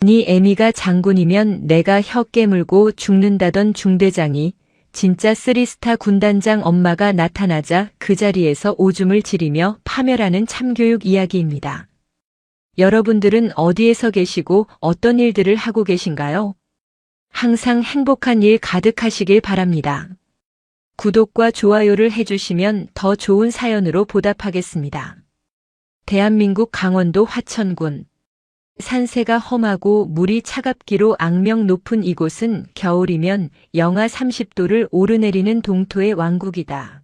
네 애미가 장군이면 내가 혀 깨물고 죽는다던 중대장이 진짜 쓰리스타 군단장 엄마가 나타나자 그 자리에서 오줌을 지리며 파멸하는 참교육 이야기입니다. 여러분들은 어디에서 계시고 어떤 일들을 하고 계신가요? 항상 행복한 일 가득하시길 바랍니다. 구독과 좋아요를 해주시면 더 좋은 사연으로 보답하겠습니다. 대한민국 강원도 화천군. 산세가 험하고 물이 차갑기로 악명 높은 이곳은 겨울이면 영하 30도를 오르내리는 동토의 왕국이다.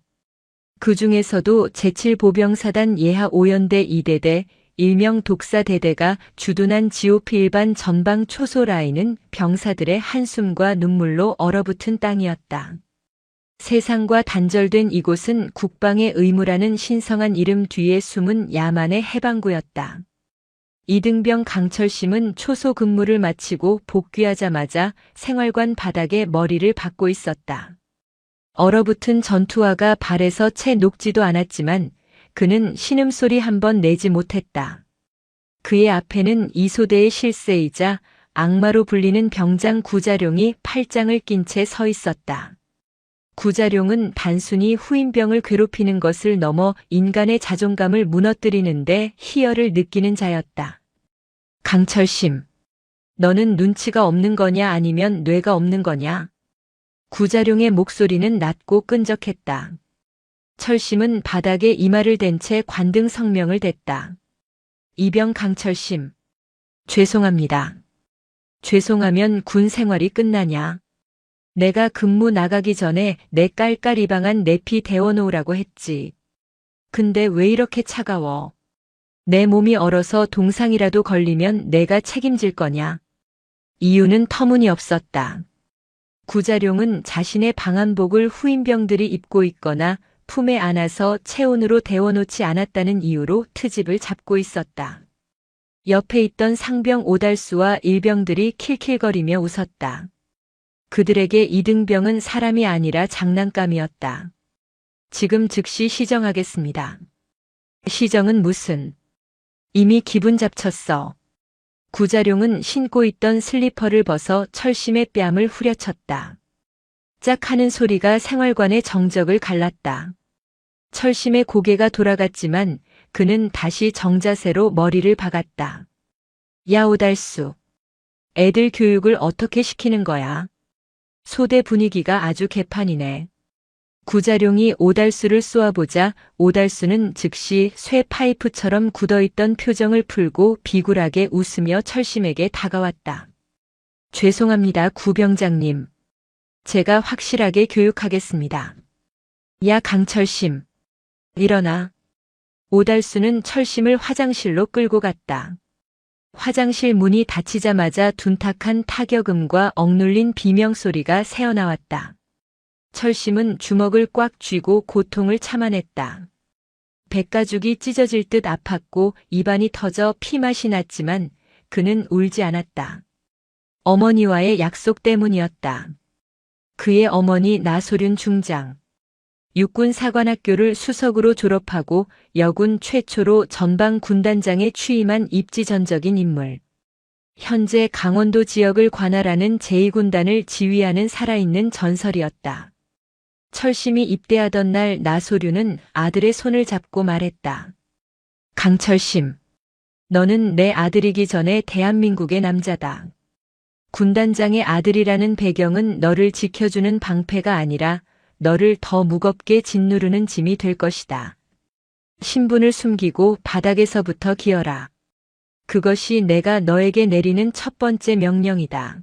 그 중에서도 제7보병사단 예하 5연대 2대대 일명 독사대대가 주둔한 GOP 일반 전방 초소 라인은 병사들의 한숨과 눈물로 얼어붙은 땅이었다. 세상과 단절된 이곳은 국방의 의무라는 신성한 이름 뒤에 숨은 야만의 해방구였다. 이등병 강철심은 초소 근무를 마치고 복귀하자마자 생활관 바닥에 머리를 박고 있었다. 얼어붙은 전투화가 발에서 채 녹지도 않았지만 그는 신음소리 한 번 내지 못했다. 그의 앞에는 이소대의 실세이자 악마로 불리는 병장 구자룡이 팔짱을 낀 채 서 있었다. 구자룡은 단순히 후임병을 괴롭히는 것을 넘어 인간의 자존감을 무너뜨리는데 희열을 느끼는 자였다. 강철심, 너는 눈치가 없는 거냐 아니면 뇌가 없는 거냐? 구자룡의 목소리는 낮고 끈적했다. 철심은 바닥에 이마를 댄 채 관등 성명을 댔다. 이병 강철심, 죄송합니다. 죄송하면 군 생활이 끝나냐? 내가 근무 나가기 전에 내 깔깔이방한 내피 데워놓으라고 했지. 근데 왜 이렇게 차가워? 내 몸이 얼어서 동상이라도 걸리면 내가 책임질 거냐? 이유는 터무니없었다. 구자룡은 자신의 방한복을 후임병들이 입고 있거나 품에 안아서 체온으로 데워놓지 않았다는 이유로 트집을 잡고 있었다. 옆에 있던 상병 오달수와 일병들이 킬킬거리며 웃었다. 그들에게 이등병은 사람이 아니라 장난감이었다. 지금 즉시 시정하겠습니다. 시정은 무슨? 이미 기분 잡쳤어. 구자룡은 신고 있던 슬리퍼를 벗어 철심의 뺨을 후려쳤다. 짝 하는 소리가 생활관의 정적을 갈랐다. 철심의 고개가 돌아갔지만 그는 다시 정자세로 머리를 박았다. 야 오달수, 애들 교육을 어떻게 시키는 거야? 소대 분위기가 아주 개판이네. 구자룡이 오달수를 쏘아보자 오달수는 즉시 쇠 파이프처럼 굳어있던 표정을 풀고 비굴하게 웃으며 철심에게 다가왔다. 죄송합니다, 구병장님. 제가 확실하게 교육하겠습니다. 야 강철심, 일어나. 오달수는 철심을 화장실로 끌고 갔다. 화장실 문이 닫히자마자 둔탁한 타격음과 억눌린 비명소리가 새어나왔다. 철심은 주먹을 꽉 쥐고 고통을 참아냈다. 백가죽이 찢어질 듯 아팠고 입안이 터져 피맛이 났지만 그는 울지 않았다. 어머니와의 약속 때문이었다. 그의 어머니 나소륜 중장. 육군사관학교를 수석으로 졸업하고 여군 최초로 전방 군단장에 취임한 입지전적인 인물. 현재 강원도 지역을 관할하는 제2군단을 지휘하는 살아있는 전설이었다. 철심이 입대하던 날 나소륜은 아들의 손을 잡고 말했다. 강철심, 너는 내 아들이기 전에 대한민국의 남자다. 군단장의 아들이라는 배경은 너를 지켜주는 방패가 아니라 너를 더 무겁게 짓누르는 짐이 될 것이다. 신분을 숨기고 바닥에서부터 기어라. 그것이 내가 너에게 내리는 첫 번째 명령이다.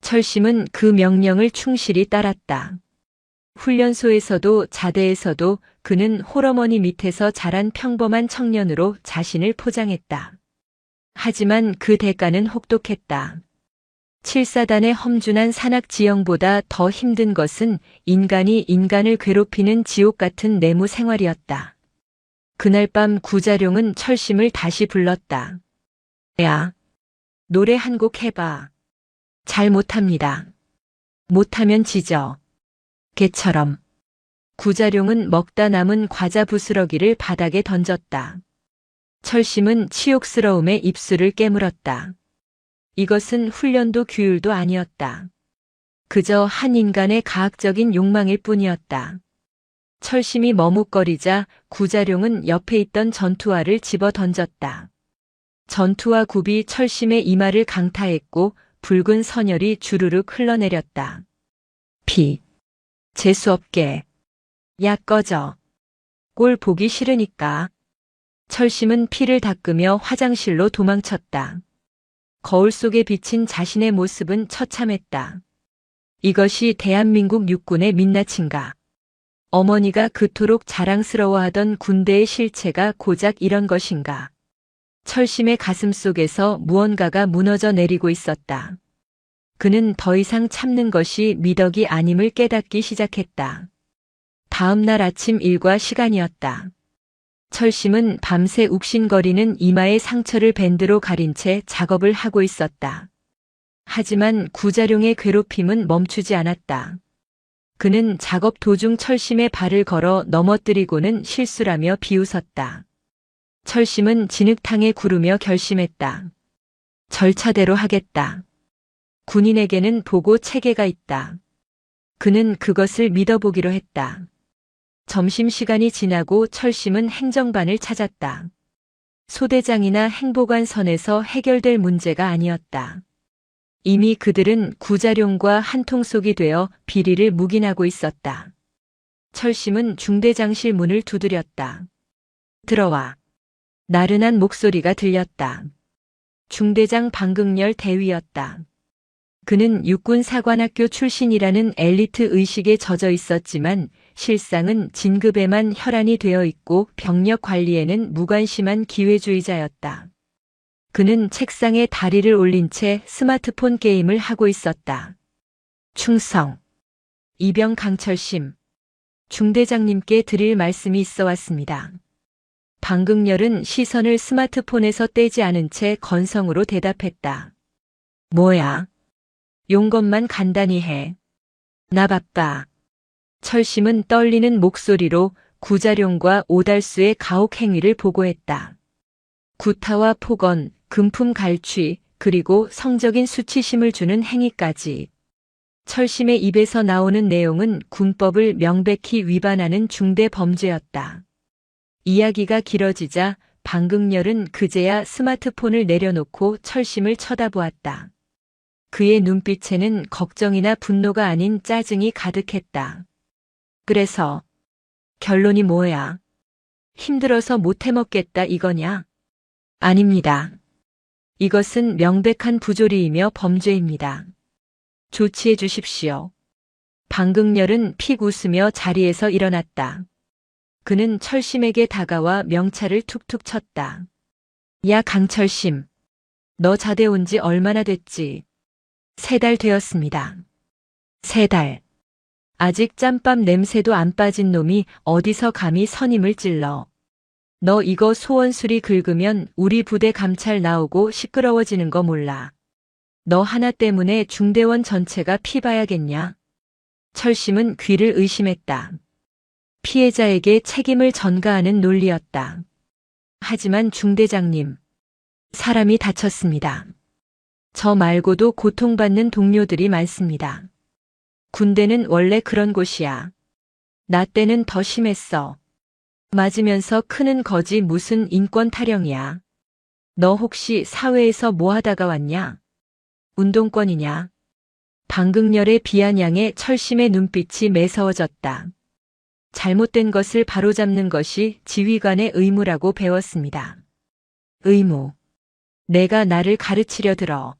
철심은 그 명령을 충실히 따랐다. 훈련소에서도 자대에서도 그는 홀어머니 밑에서 자란 평범한 청년으로 자신을 포장했다. 하지만 그 대가는 혹독했다. 7사단의 험준한 산악지형보다 더 힘든 것은 인간이 인간을 괴롭히는 지옥 같은 내무 생활이었다. 그날 밤 구자룡은 철심을 다시 불렀다. 야, 노래 한 곡 해봐. 잘 못합니다. 못하면 지져. 개처럼. 구자룡은 먹다 남은 과자 부스러기를 바닥에 던졌다. 철심은 치욕스러움에 입술을 깨물었다. 이것은 훈련도 규율도 아니었다. 그저 한 인간의 가학적인 욕망일 뿐이었다. 철심이 머뭇거리자 구자룡은 옆에 있던 전투화를 집어 던졌다. 전투화 굽이 철심의 이마를 강타했고 붉은 선혈이 주르륵 흘러내렸다. 피. 재수없게. 야 꺼져. 꼴 보기 싫으니까. 철심은 피를 닦으며 화장실로 도망쳤다. 거울 속에 비친 자신의 모습은 처참했다. 이것이 대한민국 육군의 민낯인가. 어머니가 그토록 자랑스러워하던 군대의 실체가 고작 이런 것인가. 철심의 가슴 속에서 무언가가 무너져 내리고 있었다. 그는 더 이상 참는 것이 미덕이 아님을 깨닫기 시작했다. 다음 날 아침 일과 시간이었다. 철심은 밤새 욱신거리는 이마의 상처를 밴드로 가린 채 작업을 하고 있었다. 하지만 구자룡의 괴롭힘은 멈추지 않았다. 그는 작업 도중 철심의 발을 걸어 넘어뜨리고는 실수라며 비웃었다. 철심은 진흙탕에 구르며 결심했다. 절차대로 하겠다. 군인에게는 보고 체계가 있다. 그는 그것을 믿어보기로 했다. 점심시간이 지나고 철심은 행정반을 찾았다. 소대장이나 행보관 선에서 해결될 문제가 아니었다. 이미 그들은 구자룡과 한통속이 되어 비리를 묵인하고 있었다. 철심은 중대장실 문을 두드렸다. 들어와. 나른한 목소리가 들렸다. 중대장 방극렬 대위였다. 그는 육군사관학교 출신이라는 엘리트 의식에 젖어 있었지만 실상은 진급에만 혈안이 되어 있고 병력 관리에는 무관심한 기회주의자였다. 그는 책상에 다리를 올린 채 스마트폰 게임을 하고 있었다. 충성. 이병 강철심. 중대장님께 드릴 말씀이 있어 왔습니다. 방극렬은 시선을 스마트폰에서 떼지 않은 채 건성으로 대답했다. 뭐야? 용건만 간단히 해. 나 바빠. 철심은 떨리는 목소리로 구자룡과 오달수의 가혹 행위를 보고했다. 구타와 폭언, 금품 갈취, 그리고 성적인 수치심을 주는 행위까지. 철심의 입에서 나오는 내용은 군법을 명백히 위반하는 중대 범죄였다. 이야기가 길어지자 방극렬은 그제야 스마트폰을 내려놓고 철심을 쳐다보았다. 그의 눈빛에는 걱정이나 분노가 아닌 짜증이 가득했다. 그래서 결론이 뭐야? 힘들어서 못 해먹겠다 이거냐? 아닙니다. 이것은 명백한 부조리이며 범죄입니다. 조치해 주십시오. 방극렬은 픽 웃으며 자리에서 일어났다. 그는 철심에게 다가와 명찰을 툭툭 쳤다. 야 강철심. 너 자대 온 지 얼마나 됐지? 3달 되었습니다. 3달. 아직 짬밥 냄새도 안 빠진 놈이 어디서 감히 선임을 찔러. 너 이거 소원수리 긁으면 우리 부대 감찰 나오고 시끄러워지는 거 몰라. 너 하나 때문에 중대원 전체가 피봐야겠냐? 철심은 귀를 의심했다. 피해자에게 책임을 전가하는 논리였다. 하지만 중대장님, 사람이 다쳤습니다. 저 말고도 고통받는 동료들이 많습니다. 군대는 원래 그런 곳이야. 나 때는 더 심했어. 맞으면서 크는 거지 무슨 인권 타령이야. 너 혹시 사회에서 뭐 하다가 왔냐? 운동권이냐? 방극렬의 비아냥에 철심의 눈빛이 매서워졌다. 잘못된 것을 바로잡는 것이 지휘관의 의무라고 배웠습니다. 의무. 내가 나를 가르치려 들어.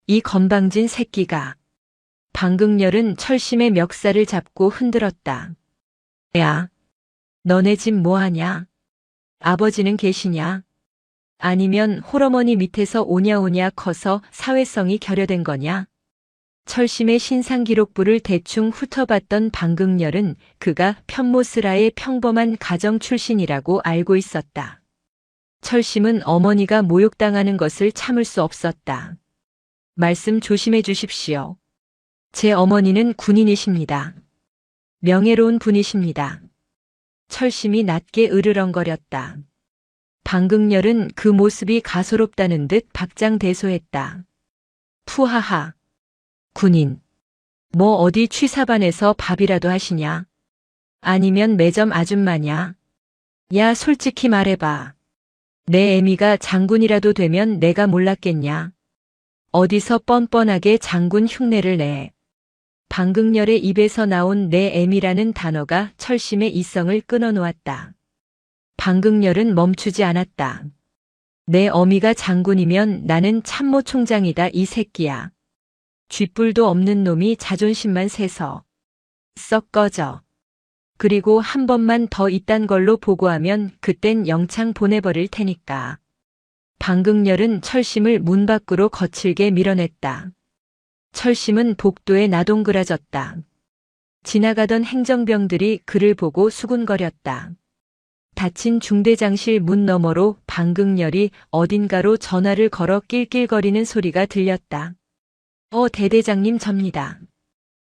이 건방진 새끼가. 방극렬은 철심의 멱살을 잡고 흔들었다. 야, 너네 집 뭐하냐? 아버지는 계시냐? 아니면 홀어머니 밑에서 오냐오냐 커서 사회성이 결여된 거냐? 철심의 신상기록부를 대충 훑어봤던 방극렬은 그가 편모스라의 평범한 가정 출신이라고 알고 있었다. 철심은 어머니가 모욕당하는 것을 참을 수 없었다. 말씀 조심해 주십시오. 제 어머니는 군인이십니다. 명예로운 분이십니다. 철심이 낮게 으르렁거렸다. 방극렬은 그 모습이 가소롭다는 듯 박장대소했다. 푸하하. 군인. 뭐 어디 취사반에서 밥이라도 하시냐? 아니면 매점 아줌마냐? 야, 솔직히 말해봐. 내 애미가 장군이라도 되면 내가 몰랐겠냐? 어디서 뻔뻔하게 장군 흉내를 내. 방극렬의 입에서 나온 내 애미라는 단어가 철심의 이성을 끊어놓았다. 방극렬은 멈추지 않았다. 내 어미가 장군이면 나는 참모총장이다 이 새끼야. 쥐뿔도 없는 놈이 자존심만 세서. 썩 꺼져. 그리고 한 번만 더 이딴 걸로 보고하면 그땐 영창 보내버릴 테니까. 방극렬은 철심을 문 밖으로 거칠게 밀어냈다. 철심은 복도에 나동그라졌다. 지나가던 행정병들이 그를 보고 수군거렸다. 닫힌 중대장실 문 너머로 방극렬이 어딘가로 전화를 걸어 낄낄거리는 소리가 들렸다. 대대장님 접니다.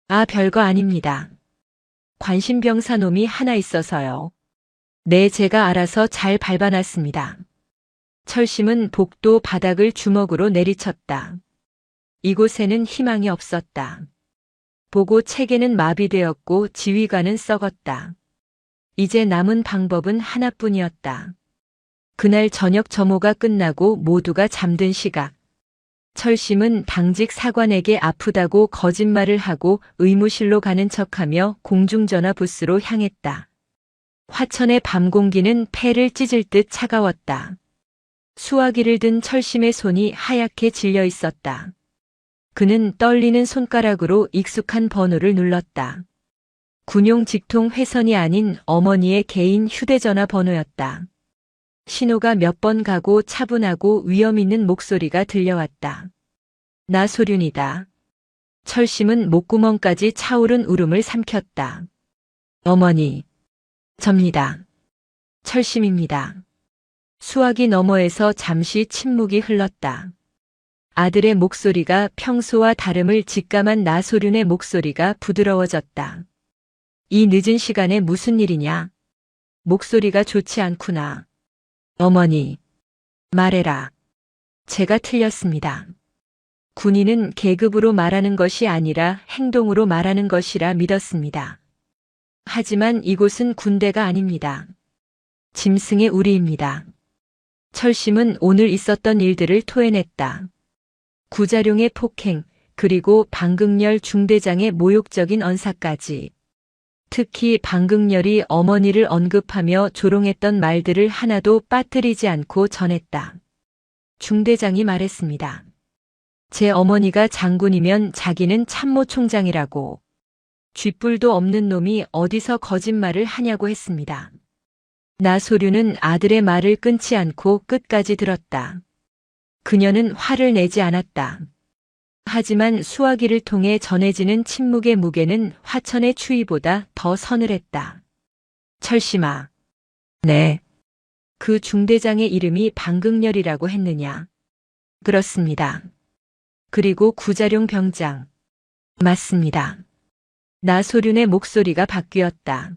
아, 별거 아닙니다. 관심병사 놈이 하나 있어서요. 네, 제가 알아서 잘 밟아놨습니다. 철심은 복도 바닥을 주먹으로 내리쳤다. 이곳에는 희망이 없었다. 보고 체계는 마비되었고 지휘관은 썩었다. 이제 남은 방법은 하나뿐이었다. 그날 저녁 점호가 끝나고 모두가 잠든 시각. 철심은 당직 사관에게 아프다고 거짓말을 하고 의무실로 가는 척하며 공중전화 부스로 향했다. 화천의 밤 공기는 폐를 찢을 듯 차가웠다. 수화기를 든 철심의 손이 하얗게 질려 있었다. 그는 떨리는 손가락으로 익숙한 번호를 눌렀다. 군용 직통 회선이 아닌 어머니의 개인 휴대전화 번호였다. 신호가 몇 번 가고 차분하고 위험 있는 목소리가 들려왔다. 나 소륜이다. 철심은 목구멍까지 차오른 울음을 삼켰다. 어머니. 접니다. 철심입니다. 수화기 너머에서 잠시 침묵이 흘렀다. 아들의 목소리가 평소와 다름을 직감한 나소륜의 목소리가 부드러워졌다. 이 늦은 시간에 무슨 일이냐? 목소리가 좋지 않구나. 어머니. 말해라. 제가 틀렸습니다. 군인은 계급으로 말하는 것이 아니라 행동으로 말하는 것이라 믿었습니다. 하지만 이곳은 군대가 아닙니다. 짐승의 우리입니다. 철심은 오늘 있었던 일들을 토해냈다. 구자룡의 폭행, 그리고 방극렬 중대장의 모욕적인 언사까지. 특히 방극렬이 어머니를 언급하며 조롱했던 말들을 하나도 빠뜨리지 않고 전했다. 중대장이 말했습니다. 제 어머니가 장군이면 자기는 참모총장이라고. 쥐뿔도 없는 놈이 어디서 거짓말을 하냐고 했습니다. 나소륜은 아들의 말을 끊지 않고 끝까지 들었다. 그녀는 화를 내지 않았다. 하지만 수화기를 통해 전해지는 침묵의 무게는 화천의 추위보다 더 서늘했다. 철심아. 네. 그 중대장의 이름이 방극렬이라고 했느냐? 그렇습니다. 그리고 구자룡 병장. 맞습니다. 나소륜의 목소리가 바뀌었다.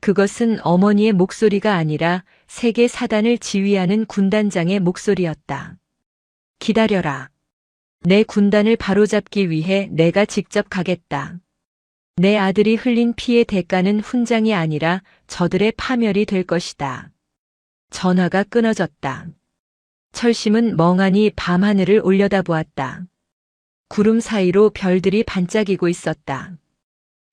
그것은 어머니의 목소리가 아니라 세계 사단을 지휘하는 군단장의 목소리였다. 기다려라. 내 군단을 바로잡기 위해 내가 직접 가겠다. 내 아들이 흘린 피의 대가는 훈장이 아니라 저들의 파멸이 될 것이다. 전화가 끊어졌다. 철심은 멍하니 밤하늘을 올려다보았다. 구름 사이로 별들이 반짝이고 있었다.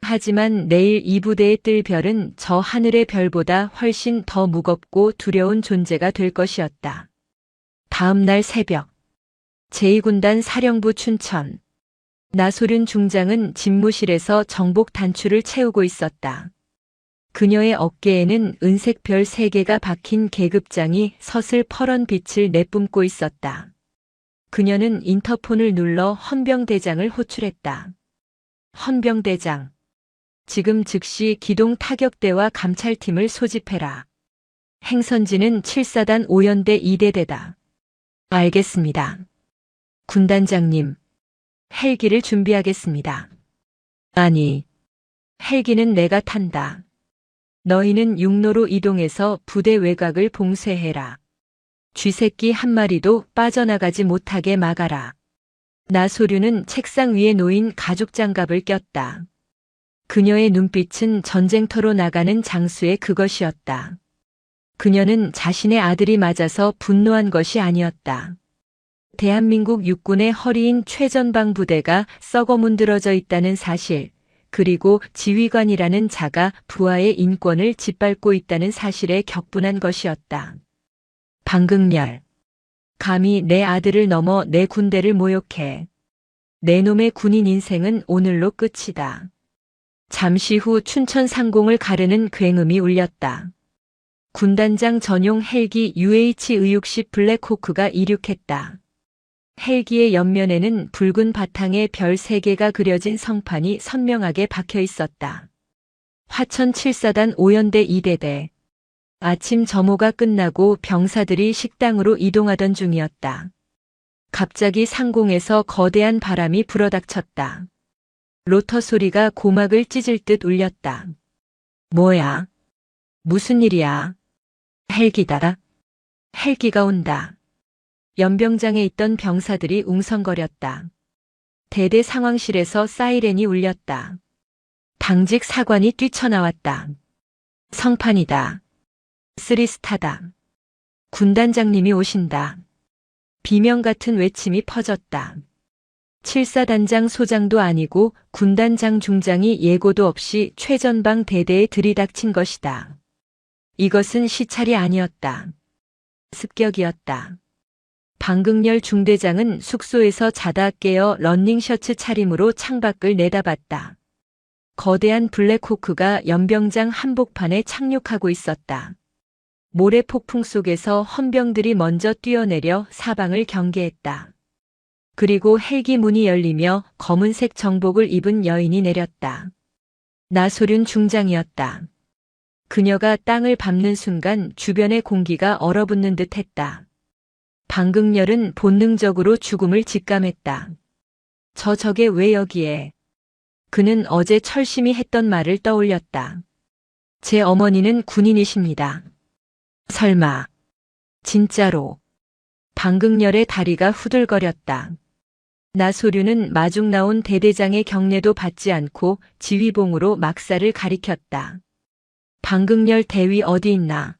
하지만 내일 이 부대에 뜰 별은 저 하늘의 별보다 훨씬 더 무겁고 두려운 존재가 될 것이었다. 다음 날 새벽. 제2군단 사령부 춘천. 나소륜 중장은 집무실에서 정복 단추를 채우고 있었다. 그녀의 어깨에는 은색 별 3개가 박힌 계급장이 서슬 퍼런 빛을 내뿜고 있었다. 그녀는 인터폰을 눌러 헌병대장을 호출했다. 헌병대장. 지금 즉시 기동 타격대와 감찰팀을 소집해라. 행선지는 7사단 5연대 2대대다. 알겠습니다. 군단장님. 헬기를 준비하겠습니다. 아니. 헬기는 내가 탄다. 너희는 육로로 이동해서 부대 외곽을 봉쇄해라. 쥐새끼 한 마리도 빠져나가지 못하게 막아라. 나소류는 책상 위에 놓인 가죽 장갑을 꼈다. 그녀의 눈빛은 전쟁터로 나가는 장수의 그것이었다. 그녀는 자신의 아들이 맞아서 분노한 것이 아니었다. 대한민국 육군의 허리인 최전방 부대가 썩어 문드러져 있다는 사실, 그리고 지휘관이라는 자가 부하의 인권을 짓밟고 있다는 사실에 격분한 것이었다. 방극렬. 감히 내 아들을 넘어 내 군대를 모욕해. 내 놈의 군인 인생은 오늘로 끝이다. 잠시 후 춘천 상공을 가르는 굉음이 울렸다. 군단장 전용 헬기 UH-의육식 블랙호크가 이륙했다. 헬기의 옆면에는 붉은 바탕에 별 3개가 그려진 성판이 선명하게 박혀 있었다. 화천 7사단 5연대 2대대. 아침 점호가 끝나고 병사들이 식당으로 이동하던 중이었다. 갑자기 상공에서 거대한 바람이 불어닥쳤다. 로터 소리가 고막을 찢을 듯 울렸다. 뭐야? 무슨 일이야? 헬기다. 헬기가 온다. 연병장에 있던 병사들이 웅성거렸다. 대대 상황실에서 사이렌이 울렸다. 당직 사관이 뛰쳐나왔다. 성판이다. 3스타다. 군단장님이 오신다. 비명 같은 외침이 퍼졌다. 7사단장 소장도 아니고 군단장 중장이 예고도 없이 최전방 대대에 들이닥친 것이다. 이것은 시찰이 아니었다. 습격이었다. 방극렬 중대장은 숙소에서 자다 깨어 러닝셔츠 차림으로 창밖을 내다봤다. 거대한 블랙호크가 연병장 한복판에 착륙하고 있었다. 모래 폭풍 속에서 헌병들이 먼저 뛰어내려 사방을 경계했다. 그리고 헬기 문이 열리며 검은색 정복을 입은 여인이 내렸다. 나소륜 중장이었다. 그녀가 땅을 밟는 순간 주변의 공기가 얼어붙는 듯 했다. 방극렬은 본능적으로 죽음을 직감했다. 적이 왜 여기에? 그는 어제 철심히 했던 말을 떠올렸다. 제 어머니는 군인이십니다. 설마. 진짜로. 방극렬의 다리가 후들거렸다. 나소륜은 마중 나온 대대장의 경례도 받지 않고 지휘봉으로 막사를 가리켰다. 방극렬 대위 어디 있나?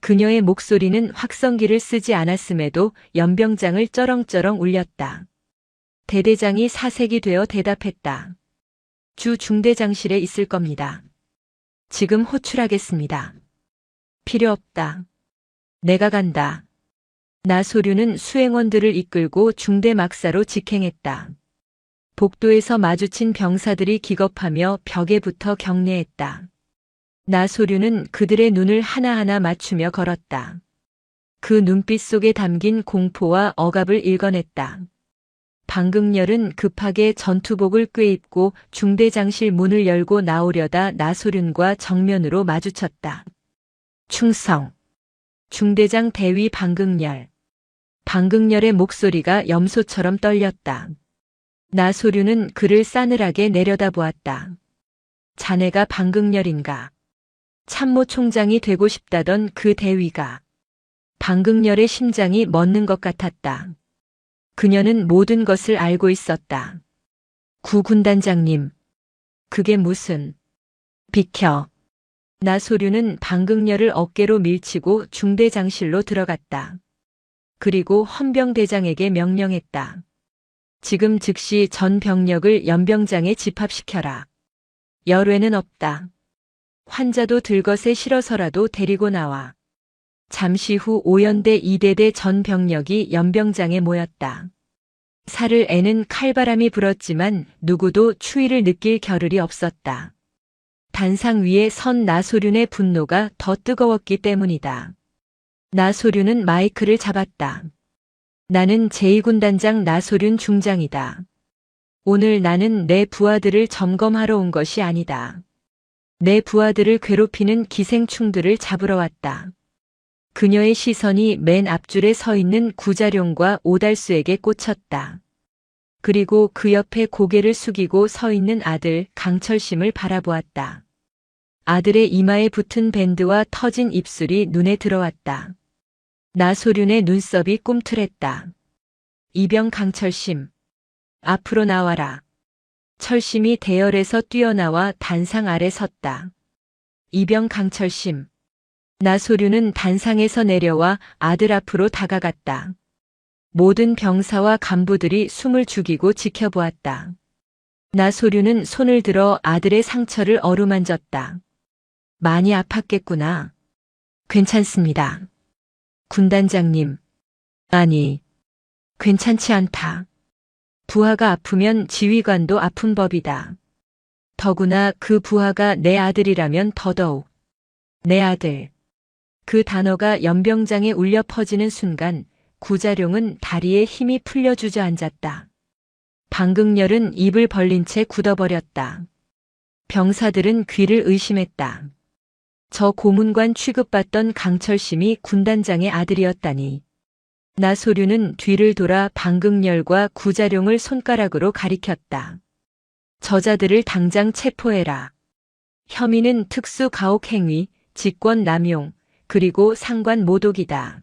그녀의 목소리는 확성기를 쓰지 않았음에도 연병장을 쩌렁쩌렁 울렸다. 대대장이 사색이 되어 대답했다. 주 중대장실에 있을 겁니다. 지금 호출하겠습니다. 필요 없다. 내가 간다. 나소륜은 수행원들을 이끌고 중대 막사로 직행했다. 복도에서 마주친 병사들이 기겁하며 벽에 붙어 경례했다. 나소륜은 그들의 눈을 하나하나 맞추며 걸었다. 그 눈빛 속에 담긴 공포와 억압을 읽어냈다. 방극렬은 급하게 전투복을 꿰입고 중대장실 문을 열고 나오려다 나소륜과 정면으로 마주쳤다. 충성. 중대장 대위 방극렬. 방극렬의 목소리가 염소처럼 떨렸다. 나소륜은 그를 싸늘하게 내려다보았다. 자네가 방극렬인가? 참모 총장이 되고 싶다던 그 대위가. 방극렬의 심장이 멎는 것 같았다. 그녀는 모든 것을 알고 있었다. 구 군단장님. 그게 무슨. 비켜. 나소륜은 방극렬을 어깨로 밀치고 중대장실로 들어갔다. 그리고 헌병대장에게 명령했다. 지금 즉시 전 병력을 연병장에 집합시켜라. 열외는 없다. 환자도 들것에 실어서라도 데리고 나와. 잠시 후 5연대 2대대 전 병력이 연병장에 모였다. 살을 애는 칼바람이 불었지만 누구도 추위를 느낄 겨를이 없었다. 단상 위에 선 나소륜의 분노가 더 뜨거웠기 때문이다. 나소륜은 마이크를 잡았다. 나는 제2군단장 나소륜 중장이다. 오늘 나는 내 부하들을 점검하러 온 것이 아니다. 내 부하들을 괴롭히는 기생충들을 잡으러 왔다. 그녀의 시선이 맨 앞줄에 서 있는 구자룡과 오달수에게 꽂혔다. 그리고 그 옆에 고개를 숙이고 서 있는 아들 강철심을 바라보았다. 아들의 이마에 붙은 밴드와 터진 입술이 눈에 들어왔다. 나소륜의 눈썹이 꿈틀했다. 이병 강철심. 앞으로 나와라. 철심이 대열에서 뛰어나와 단상 아래 섰다. 이병 강철심. 나소류는 단상에서 내려와 아들 앞으로 다가갔다. 모든 병사와 간부들이 숨을 죽이고 지켜보았다. 나소류는 손을 들어 아들의 상처를 어루만졌다. 많이 아팠겠구나. 괜찮습니다. 군단장님. 아니, 괜찮지 않다. 부하가 아프면 지휘관도 아픈 법이다. 더구나 그 부하가 내 아들이라면 더더욱. 내 아들. 그 단어가 연병장에 울려 퍼지는 순간 구자룡은 다리에 힘이 풀려 주저앉았다. 방극렬은 입을 벌린 채 굳어버렸다. 병사들은 귀를 의심했다. 저 고문관 취급받던 강철심이 군단장의 아들이었다니. 나소류는 뒤를 돌아 방극렬과 구자룡을 손가락으로 가리켰다. 저자들을 당장 체포해라. 혐의는 특수가혹행위, 직권남용, 그리고 상관 모독이다.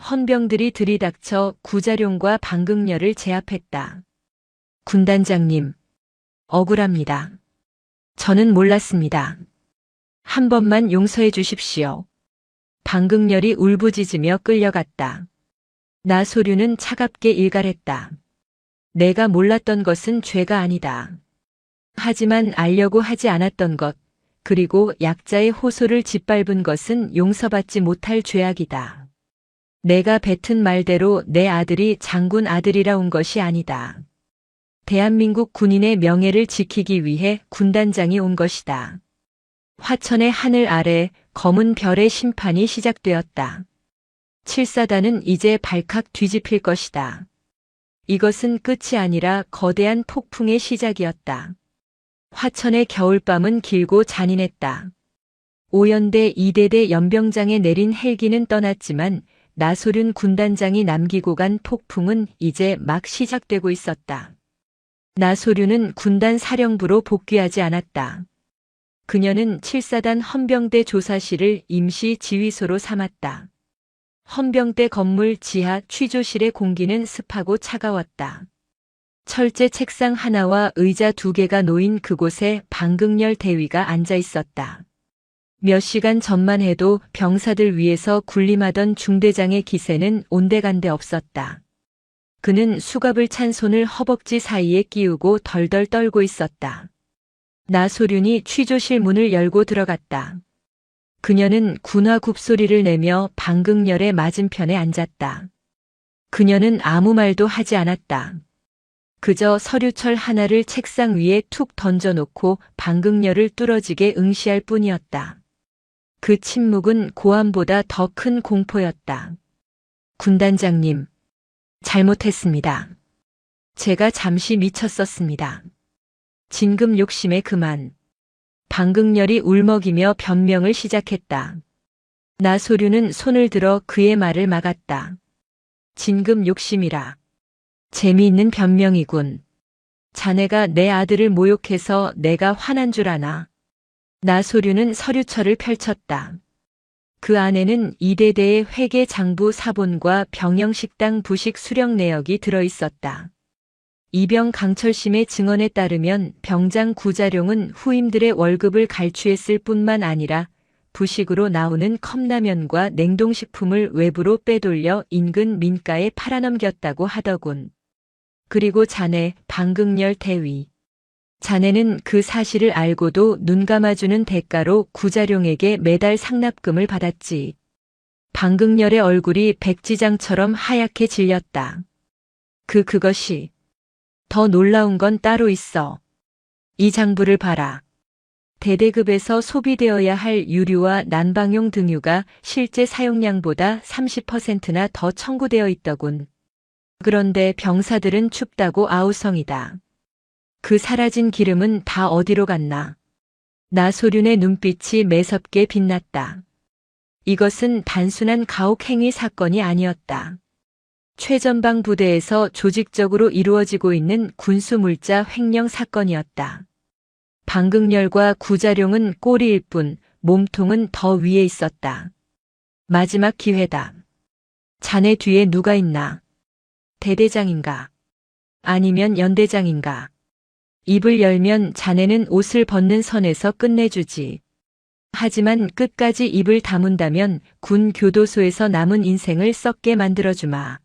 헌병들이 들이닥쳐 구자룡과 방극렬을 제압했다. 군단장님, 억울합니다. 저는 몰랐습니다. 한 번만 용서해 주십시오. 방극렬이 울부짖으며 끌려갔다. 나소류는 차갑게 일갈했다. 내가 몰랐던 것은 죄가 아니다. 하지만 알려고 하지 않았던 것, 그리고 약자의 호소를 짓밟은 것은 용서받지 못할 죄악이다. 내가 뱉은 말대로 내 아들이 장군 아들이라 온 것이 아니다. 대한민국 군인의 명예를 지키기 위해 군단장이 온 것이다. 화천의 하늘 아래 검은 별의 심판이 시작되었다. 칠사단은 이제 발칵 뒤집힐 것이다. 이것은 끝이 아니라 거대한 폭풍의 시작이었다. 화천의 겨울밤은 길고 잔인했다. 오연대 이대대 연병장에 내린 헬기는 떠났지만 나소륜 군단장이 남기고 간 폭풍은 이제 막 시작되고 있었다. 나소륜은 군단 사령부로 복귀하지 않았다. 그녀는 칠사단 헌병대 조사실을 임시 지휘소로 삼았다. 헌병대 건물 지하 취조실의 공기는 습하고 차가웠다. 철제 책상 하나와 의자 2개가 놓인 그곳에 방극렬 대위가 앉아 있었다. 몇 시간 전만 해도 병사들 위에서 군림하던 중대장의 기세는 온데간데 없었다. 그는 수갑을 찬 손을 허벅지 사이에 끼우고 덜덜 떨고 있었다. 나소륜이 취조실 문을 열고 들어갔다. 그녀는 군화 굽소리를 내며 방극렬의 맞은편에 앉았다. 그녀는 아무 말도 하지 않았다. 그저 서류철 하나를 책상 위에 툭 던져놓고 방극렬을 뚫어지게 응시할 뿐이었다. 그 침묵은 고함보다 더 큰 공포였다. 군단장님, 잘못했습니다. 제가 잠시 미쳤었습니다. 진급 욕심에 그만. 방극렬이 울먹이며 변명을 시작했다. 나소류는 손을 들어 그의 말을 막았다. 진급 욕심이라. 재미있는 변명이군. 자네가 내 아들을 모욕해서 내가 화난 줄 아나. 나소류는 서류철을 펼쳤다. 그 안에는 이대대의 회계 장부 사본과 병영식당 부식 수령 내역이 들어있었다. 이병 강철심의 증언에 따르면 병장 구자룡은 후임들의 월급을 갈취했을 뿐만 아니라 부식으로 나오는 컵라면과 냉동식품을 외부로 빼돌려 인근 민가에 팔아넘겼다고 하더군. 그리고 자네 방극렬 대위. 자네는 그 사실을 알고도 눈 감아주는 대가로 구자룡에게 매달 상납금을 받았지. 방극렬의 얼굴이 백지장처럼 하얗게 질렸다. 그것이. 더 놀라운 건 따로 있어. 이 장부를 봐라. 대대급에서 소비되어야 할 유류와 난방용 등유가 실제 사용량보다 30%나 더 청구되어 있더군. 그런데 병사들은 춥다고 아우성이다. 그 사라진 기름은 다 어디로 갔나? 나소륜의 눈빛이 매섭게 빛났다. 이것은 단순한 가혹행위 사건이 아니었다. 최전방 부대에서 조직적으로 이루어지고 있는 군수물자 횡령 사건이었다. 방극렬과 구자룡은 꼬리일 뿐 몸통은 더 위에 있었다. 마지막 기회다. 자네 뒤에 누가 있나? 대대장인가? 아니면 연대장인가? 입을 열면 자네는 옷을 벗는 선에서 끝내주지. 하지만 끝까지 입을 다문다면 군 교도소에서 남은 인생을 썩게 만들어주마.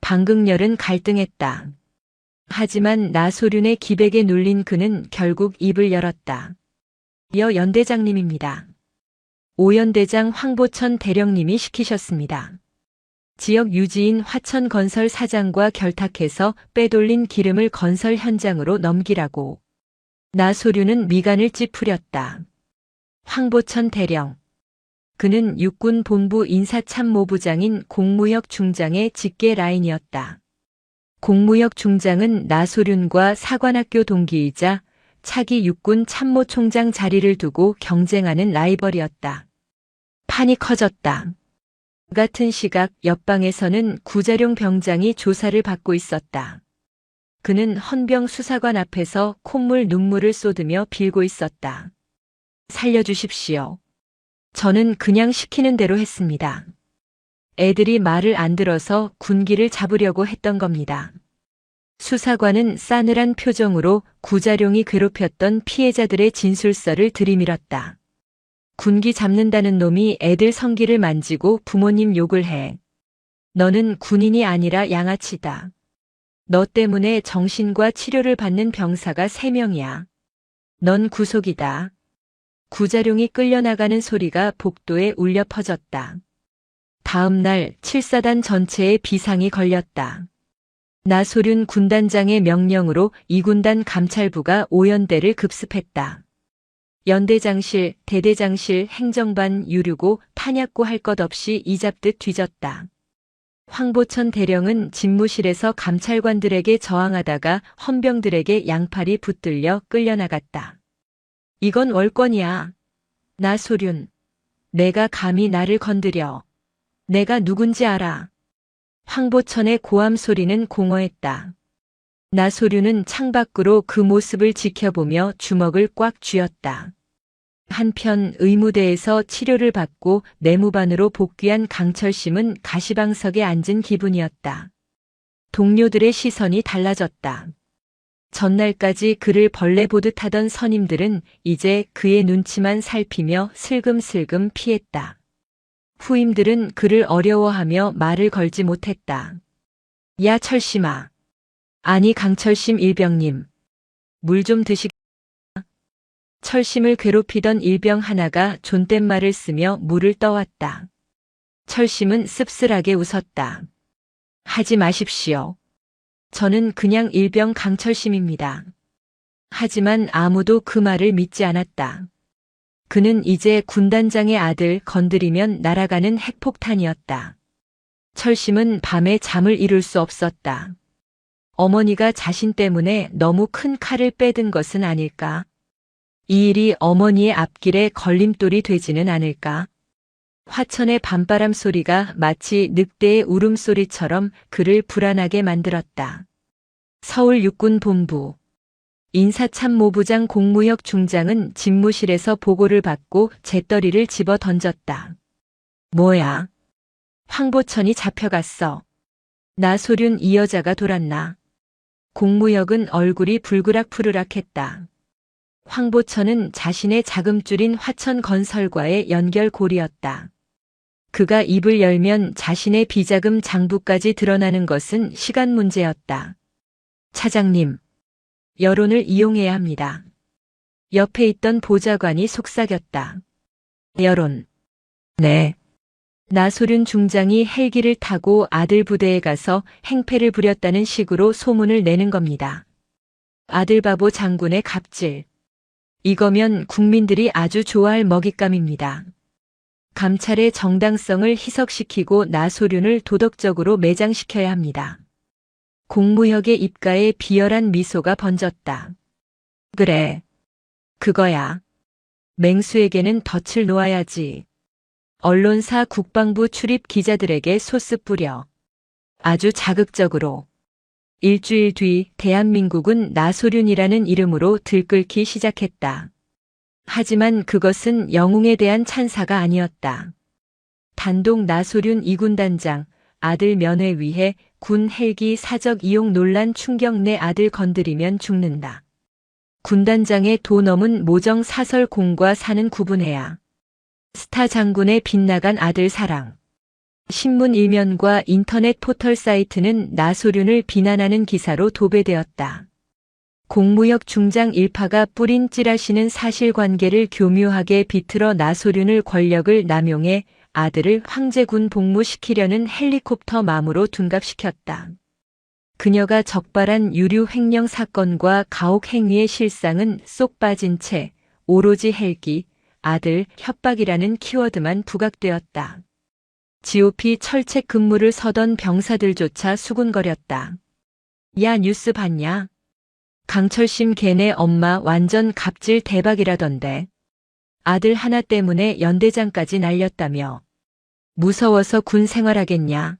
방극렬은 갈등했다. 하지만 나소륜의 기백에 눌린 그는 결국 입을 열었다. 연대장님입니다. 오연대장 황보천 대령님이 시키셨습니다. 지역 유지인 화천건설 사장과 결탁해서 빼돌린 기름을 건설 현장으로 넘기라고. 나소륜은 미간을 찌푸렸다. 황보천 대령. 그는 육군본부 인사참모부장인 공무혁 중장의 직계 라인이었다. 공무혁 중장은 나소륜과 사관학교 동기이자 차기 육군 참모총장 자리를 두고 경쟁하는 라이벌이었다. 판이 커졌다. 같은 시각 옆방에서는 구자룡 병장이 조사를 받고 있었다. 그는 헌병 수사관 앞에서 콧물 눈물을 쏟으며 빌고 있었다. 살려주십시오. 저는 그냥 시키는 대로 했습니다. 애들이 말을 안 들어서 군기를 잡으려고 했던 겁니다. 수사관은 싸늘한 표정으로 구자룡이 괴롭혔던 피해자들의 진술서를 들이밀었다. 군기 잡는다는 놈이 애들 성기를 만지고 부모님 욕을 해. 너는 군인이 아니라 양아치다. 너 때문에 정신과 치료를 받는 병사가 3명이야. 넌 구속이다. 구자룡이 끌려나가는 소리가 복도에 울려 퍼졌다. 다음 날 7사단 전체에 비상이 걸렸다. 나소륜 군단장의 명령으로 2군단 감찰부가 오연대를 급습했다. 연대장실, 대대장실, 행정반, 유류고, 탄약고 할 것 없이 이잡듯 뒤졌다. 황보천 대령은 집무실에서 감찰관들에게 저항하다가 헌병들에게 양팔이 붙들려 끌려나갔다. 이건 월권이야. 나소륜. 내가 감히 나를 건드려. 내가 누군지 알아. 황보천의 고함 소리는 공허했다. 나소륜은 창밖으로 그 모습을 지켜보며 주먹을 꽉 쥐었다. 한편 의무대에서 치료를 받고 내무반으로 복귀한 강철심은 가시방석에 앉은 기분이었다. 동료들의 시선이 달라졌다. 전날까지 그를 벌레 보듯 하던 선임들은 이제 그의 눈치만 살피며 슬금슬금 피했다. 후임들은 그를 어려워하며 말을 걸지 못했다. 야 철심아. 아니 강철심 일병님. 물 좀 드시. 철심을 괴롭히던 일병 하나가 존댓말을 쓰며 물을 떠왔다. 철심은 씁쓸하게 웃었다. 하지 마십시오. 저는 그냥 일병 강철심입니다. 하지만 아무도 그 말을 믿지 않았다. 그는 이제 군단장의 아들 건드리면 날아가는 핵폭탄이었다. 철심은 밤에 잠을 이룰 수 없었다. 어머니가 자신 때문에 너무 큰 칼을 빼든 것은 아닐까? 이 일이 어머니의 앞길에 걸림돌이 되지는 않을까? 화천의 밤바람 소리가 마치 늑대의 울음소리처럼 그를 불안하게 만들었다. 서울 육군본부 인사참모부장 공무혁 중장은 집무실에서 보고를 받고 재떨이를 집어 던졌다. 뭐야? 황보천이 잡혀갔어. 나소륜 이 여자가 돌았나? 공무혁은 얼굴이 불그락푸르락했다. 황보천은 자신의 자금줄인 화천건설과의 연결고리였다. 그가 입을 열면 자신의 비자금 장부까지 드러나는 것은 시간 문제였다. 차장님, 여론을 이용해야 합니다. 옆에 있던 보좌관이 속삭였다. 여론. 네. 나소륜 중장이 헬기를 타고 아들 부대에 가서 행패를 부렸다는 식으로 소문을 내는 겁니다. 아들 바보 장군의 갑질. 이거면 국민들이 아주 좋아할 먹잇감입니다. 감찰의 정당성을 희석시키고 나소륜을 도덕적으로 매장시켜야 합니다. 공무혁의 입가에 비열한 미소가 번졌다. 그래. 그거야. 맹수에게는 덫을 놓아야지. 언론사 국방부 출입 기자들에게 소스 뿌려. 아주 자극적으로. 일주일 뒤 대한민국은 나소륜이라는 이름으로 들끓기 시작했다. 하지만 그것은 영웅에 대한 찬사가 아니었다. 단독 나소륜 2군단장, 아들 면회 위해 군 헬기 사적 이용 논란 충격 내 아들 건드리면 죽는다. 군단장의 도 넘은 모정 사설 공과 사는 구분해야. 스타 장군의 빗나간 아들 사랑. 신문 일면과 인터넷 포털 사이트는 나소륜을 비난하는 기사로 도배되었다. 공무역 중장 일파가 뿌린 찌라시는 사실관계를 교묘하게 비틀어 나소륜을 권력을 남용해 아들을 황제군 복무시키려는 헬리콥터 맘으로 둔갑시켰다. 그녀가 적발한 유류 횡령 사건과 가혹 행위의 실상은 쏙 빠진 채 오로지 헬기, 아들, 협박이라는 키워드만 부각되었다. GOP 철책 근무를 서던 병사들조차 수군거렸다. 야, 뉴스 봤냐? 강철심 걔네 엄마 완전 갑질 대박이라던데. 아들 하나 때문에 연대장까지 날렸다며. 무서워서 군 생활하겠냐?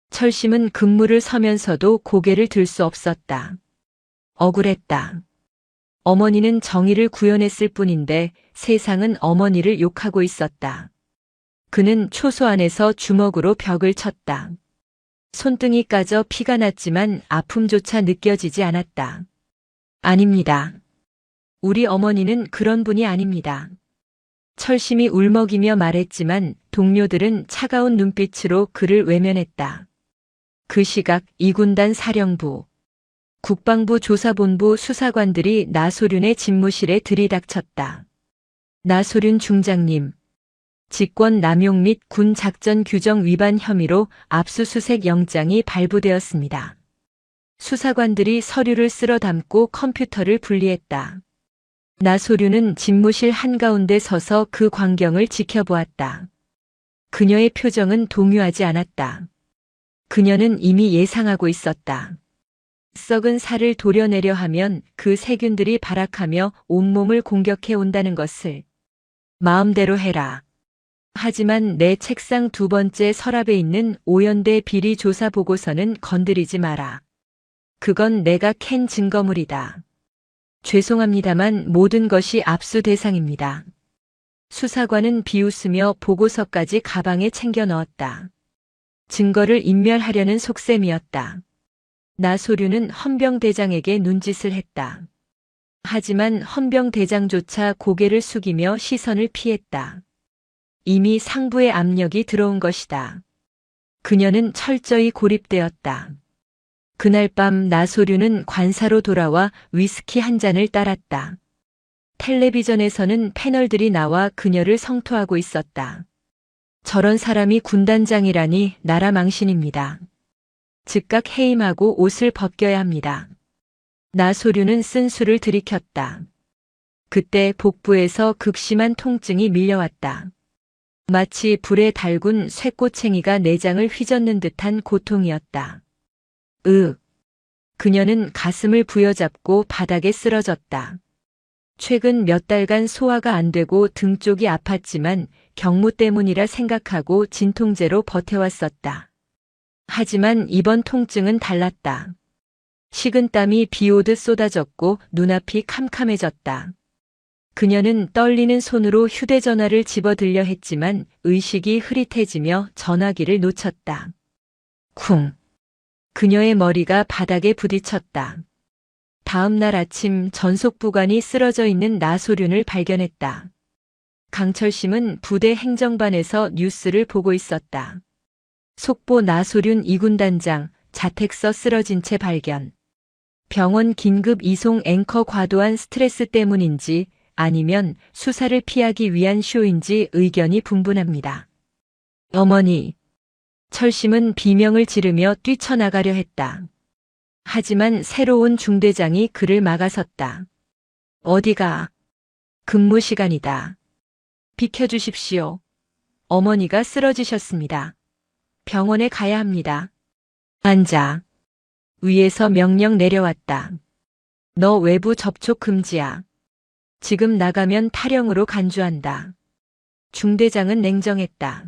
철심은 근무를 서면서도 고개를 들 수 없었다. 억울했다. 어머니는 정의를 구현했을 뿐인데 세상은 어머니를 욕하고 있었다. 그는 초소 안에서 주먹으로 벽을 쳤다. 손등이 까져 피가 났지만 아픔조차 느껴지지 않았다. 아닙니다. 우리 어머니는 그런 분이 아닙니다. 철심이 울먹이며 말했지만 동료들은 차가운 눈빛으로 그를 외면했다. 그 시각 2군단 사령부, 국방부 조사본부 수사관들이 나소륜의 집무실에 들이닥쳤다. 나소륜 중장님, 직권 남용 및 군 작전 규정 위반 혐의로 압수수색 영장이 발부되었습니다. 수사관들이 서류를 쓸어 담고 컴퓨터를 분리했다. 나소륜은 집무실 한가운데 서서 그 광경을 지켜보았다. 그녀의 표정은 동요하지 않았다. 그녀는 이미 예상하고 있었다. 썩은 살을 도려내려 하면 그 세균들이 발악하며 온몸을 공격해 온다는 것을. 마음대로 해라. 하지만 내 책상 두 번째 서랍에 있는 오연대 비리 조사 보고서는 건드리지 마라. 그건 내가 캔 증거물이다. 죄송합니다만 모든 것이 압수 대상입니다. 수사관은 비웃으며 보고서까지 가방에 챙겨 넣었다. 증거를 인멸하려는 속셈이었다. 나소륜은 헌병대장에게 눈짓을 했다. 하지만 헌병대장조차 고개를 숙이며 시선을 피했다. 이미 상부의 압력이 들어온 것이다. 그녀는 철저히 고립되었다. 그날 밤 나소륜은 관사로 돌아와 위스키 한 잔을 따랐다. 텔레비전에서는 패널들이 나와 그녀를 성토하고 있었다. 저런 사람이 군단장이라니 나라 망신입니다. 즉각 해임하고 옷을 벗겨야 합니다. 나소륜은 쓴 술을 들이켰다. 그때 복부에서 극심한 통증이 밀려왔다. 마치 불에 달군 쇠꼬챙이가 내장을 휘젓는 듯한 고통이었다. 그녀는 가슴을 부여잡고 바닥에 쓰러졌다. 최근 몇 달간 소화가 안 되고 등 쪽이 아팠지만 경무 때문이라 생각하고 진통제로 버텨왔었다. 하지만 이번 통증은 달랐다. 식은땀이 비 오듯 쏟아졌고 눈앞이 캄캄해졌다. 그녀는 떨리는 손으로 휴대전화를 집어들려 했지만 의식이 흐릿해지며 전화기를 놓쳤다. 쿵. 그녀의 머리가 바닥에 부딪혔다. 다음 날 아침 전속부관이 쓰러져 있는 나소륜을 발견했다. 강철심은 부대 행정반에서 뉴스를 보고 있었다. 속보 나소륜 2군단장 자택서 쓰러진 채 발견. 병원 긴급 이송 앵커 과도한 스트레스 때문인지 아니면 수사를 피하기 위한 쇼인지 의견이 분분합니다. 어머니. 철심은 비명을 지르며 뛰쳐나가려 했다. 하지만 새로운 중대장이 그를 막아섰다. 어디가? 근무 시간이다. 비켜주십시오. 어머니가 쓰러지셨습니다. 병원에 가야 합니다. 앉아. 위에서 명령 내려왔다. 너 외부 접촉 금지야. 지금 나가면 탈영으로 간주한다. 중대장은 냉정했다.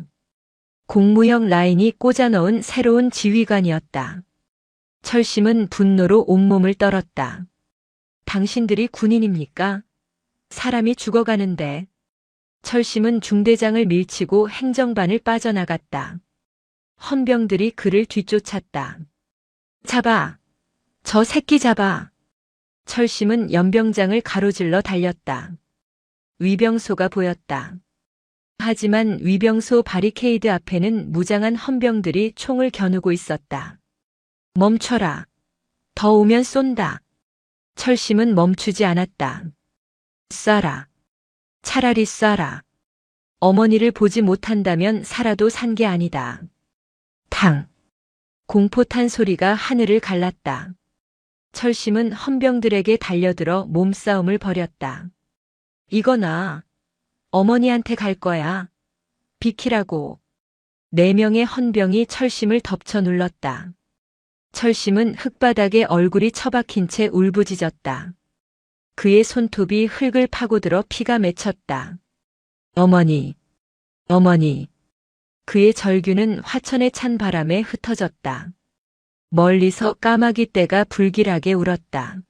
공무형 라인이 꽂아 넣은 새로운 지휘관이었다. 철심은 분노로 온몸을 떨었다. 당신들이 군인입니까? 사람이 죽어가는데. 철심은 중대장을 밀치고 행정반을 빠져나갔다. 헌병들이 그를 뒤쫓았다. 잡아! 저 새끼 잡아! 철심은 연병장을 가로질러 달렸다. 위병소가 보였다. 하지만 위병소 바리케이드 앞에는 무장한 헌병들이 총을 겨누고 있었다. 멈춰라. 더 오면 쏜다. 철심은 멈추지 않았다. 쏴라. 차라리 쏴라. 어머니를 보지 못한다면 살아도 산 게 아니다. 탕. 공포탄 소리가 하늘을 갈랐다. 철심은 헌병들에게 달려들어 몸싸움을 벌였다. 이거나 어머니한테 갈 거야. 비키라고. 4명의 헌병이 철심을 덮쳐 눌렀다. 철심은 흙바닥에 얼굴이 처박힌 채 울부짖었다. 그의 손톱이 흙을 파고들어 피가 맺혔다. 어머니, 어머니. 그의 절규는 화천의 찬 바람에 흩어졌다. 멀리서 까마귀 떼가 불길하게 울었다.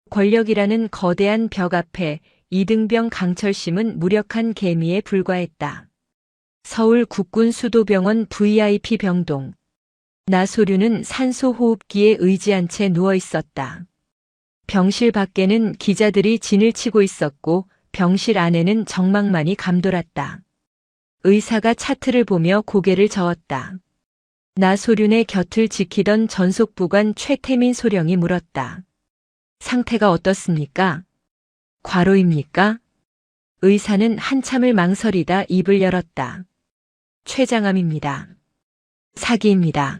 권력이라는 거대한 벽 앞에 이등병 강철심은 무력한 개미에 불과했다. 서울 국군수도병원 VIP 병동. 나소류는 산소호흡기에 의지한 채 누워 있었다. 병실 밖에는 기자들이 진을 치고 있었고 병실 안에는 정막만이 감돌았다. 의사가 차트를 보며 고개를 저었다. 나소륜의 곁을 지키던 전속부관 최태민 소령이 물었다. 상태가 어떻습니까? 과로입니까? 의사는 한참을 망설이다 입을 열었다. 췌장암입니다. 사기입니다.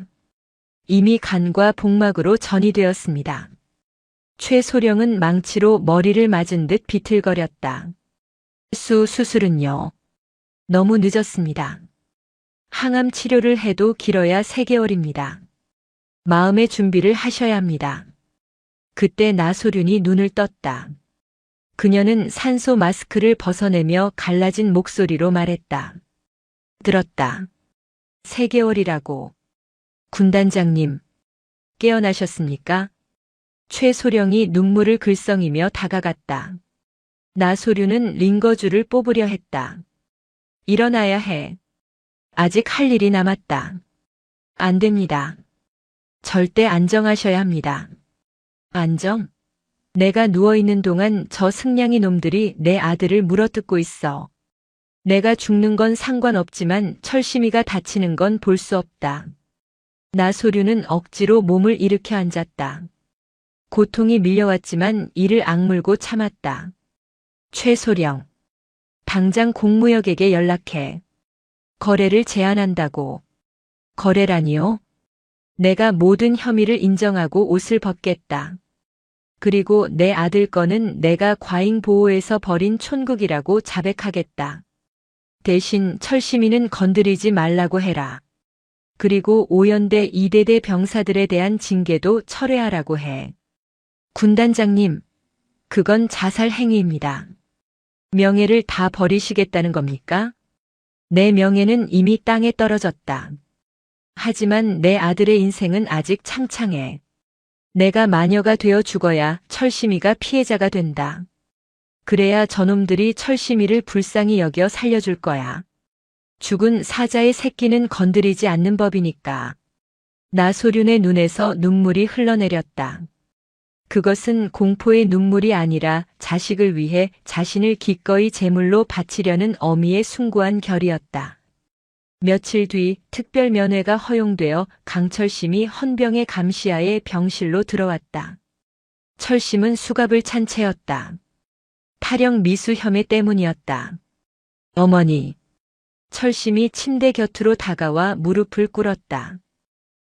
이미 간과 복막으로 전이 되었습니다. 최 소령은 망치로 머리를 맞은 듯 비틀거렸다. 수술은요? 너무 늦었습니다. 항암 치료를 해도 길어야 3개월입니다. 마음의 준비를 하셔야 합니다. 그때 나소륜이 눈을 떴다. 그녀는 산소 마스크를 벗어내며 갈라진 목소리로 말했다. 들었다. 3개월이라고. 군단장님, 깨어나셨습니까? 최소령이 눈물을 글썽이며 다가갔다. 나소륜은 링거줄을 뽑으려 했다. 일어나야 해. 아직 할 일이 남았다. 안 됩니다. 절대 안정하셔야 합니다. 안정? 내가 누워있는 동안 저 승냥이 놈들이 내 아들을 물어뜯고 있어. 내가 죽는 건 상관없지만 철심이가 다치는 건 볼 수 없다. 나소류는 억지로 몸을 일으켜 앉았다. 고통이 밀려왔지만 이를 악물고 참았다. 최소령. 당장 공무역에게 연락해. 거래를 제한한다고. 거래라니요? 내가 모든 혐의를 인정하고 옷을 벗겠다. 그리고 내 아들 거는 내가 과잉 보호에서 버린 촌국이라고 자백하겠다. 대신 철심이는 건드리지 말라고 해라. 그리고 오연대 이대대 병사들에 대한 징계도 철회하라고 해. 군단장님, 그건 자살 행위입니다. 명예를 다 버리시겠다는 겁니까? 내 명예는 이미 땅에 떨어졌다. 하지만 내 아들의 인생은 아직 창창해. 내가 마녀가 되어 죽어야 철심이가 피해자가 된다. 그래야 저놈들이 철심이를 불쌍히 여겨 살려줄 거야. 죽은 사자의 새끼는 건드리지 않는 법이니까. 나소륜의 눈에서 눈물이 흘러내렸다. 그것은 공포의 눈물이 아니라 자식을 위해 자신을 기꺼이 제물로 바치려는 어미의 숭고한 결이었다. 며칠 뒤 특별 면회가 허용되어 강철심이 헌병의 감시하에 병실로 들어왔다. 철심은 수갑을 찬 채였다. 탈영 미수 혐의 때문이었다. 어머니. 철심이 침대 곁으로 다가와 무릎을 꿇었다.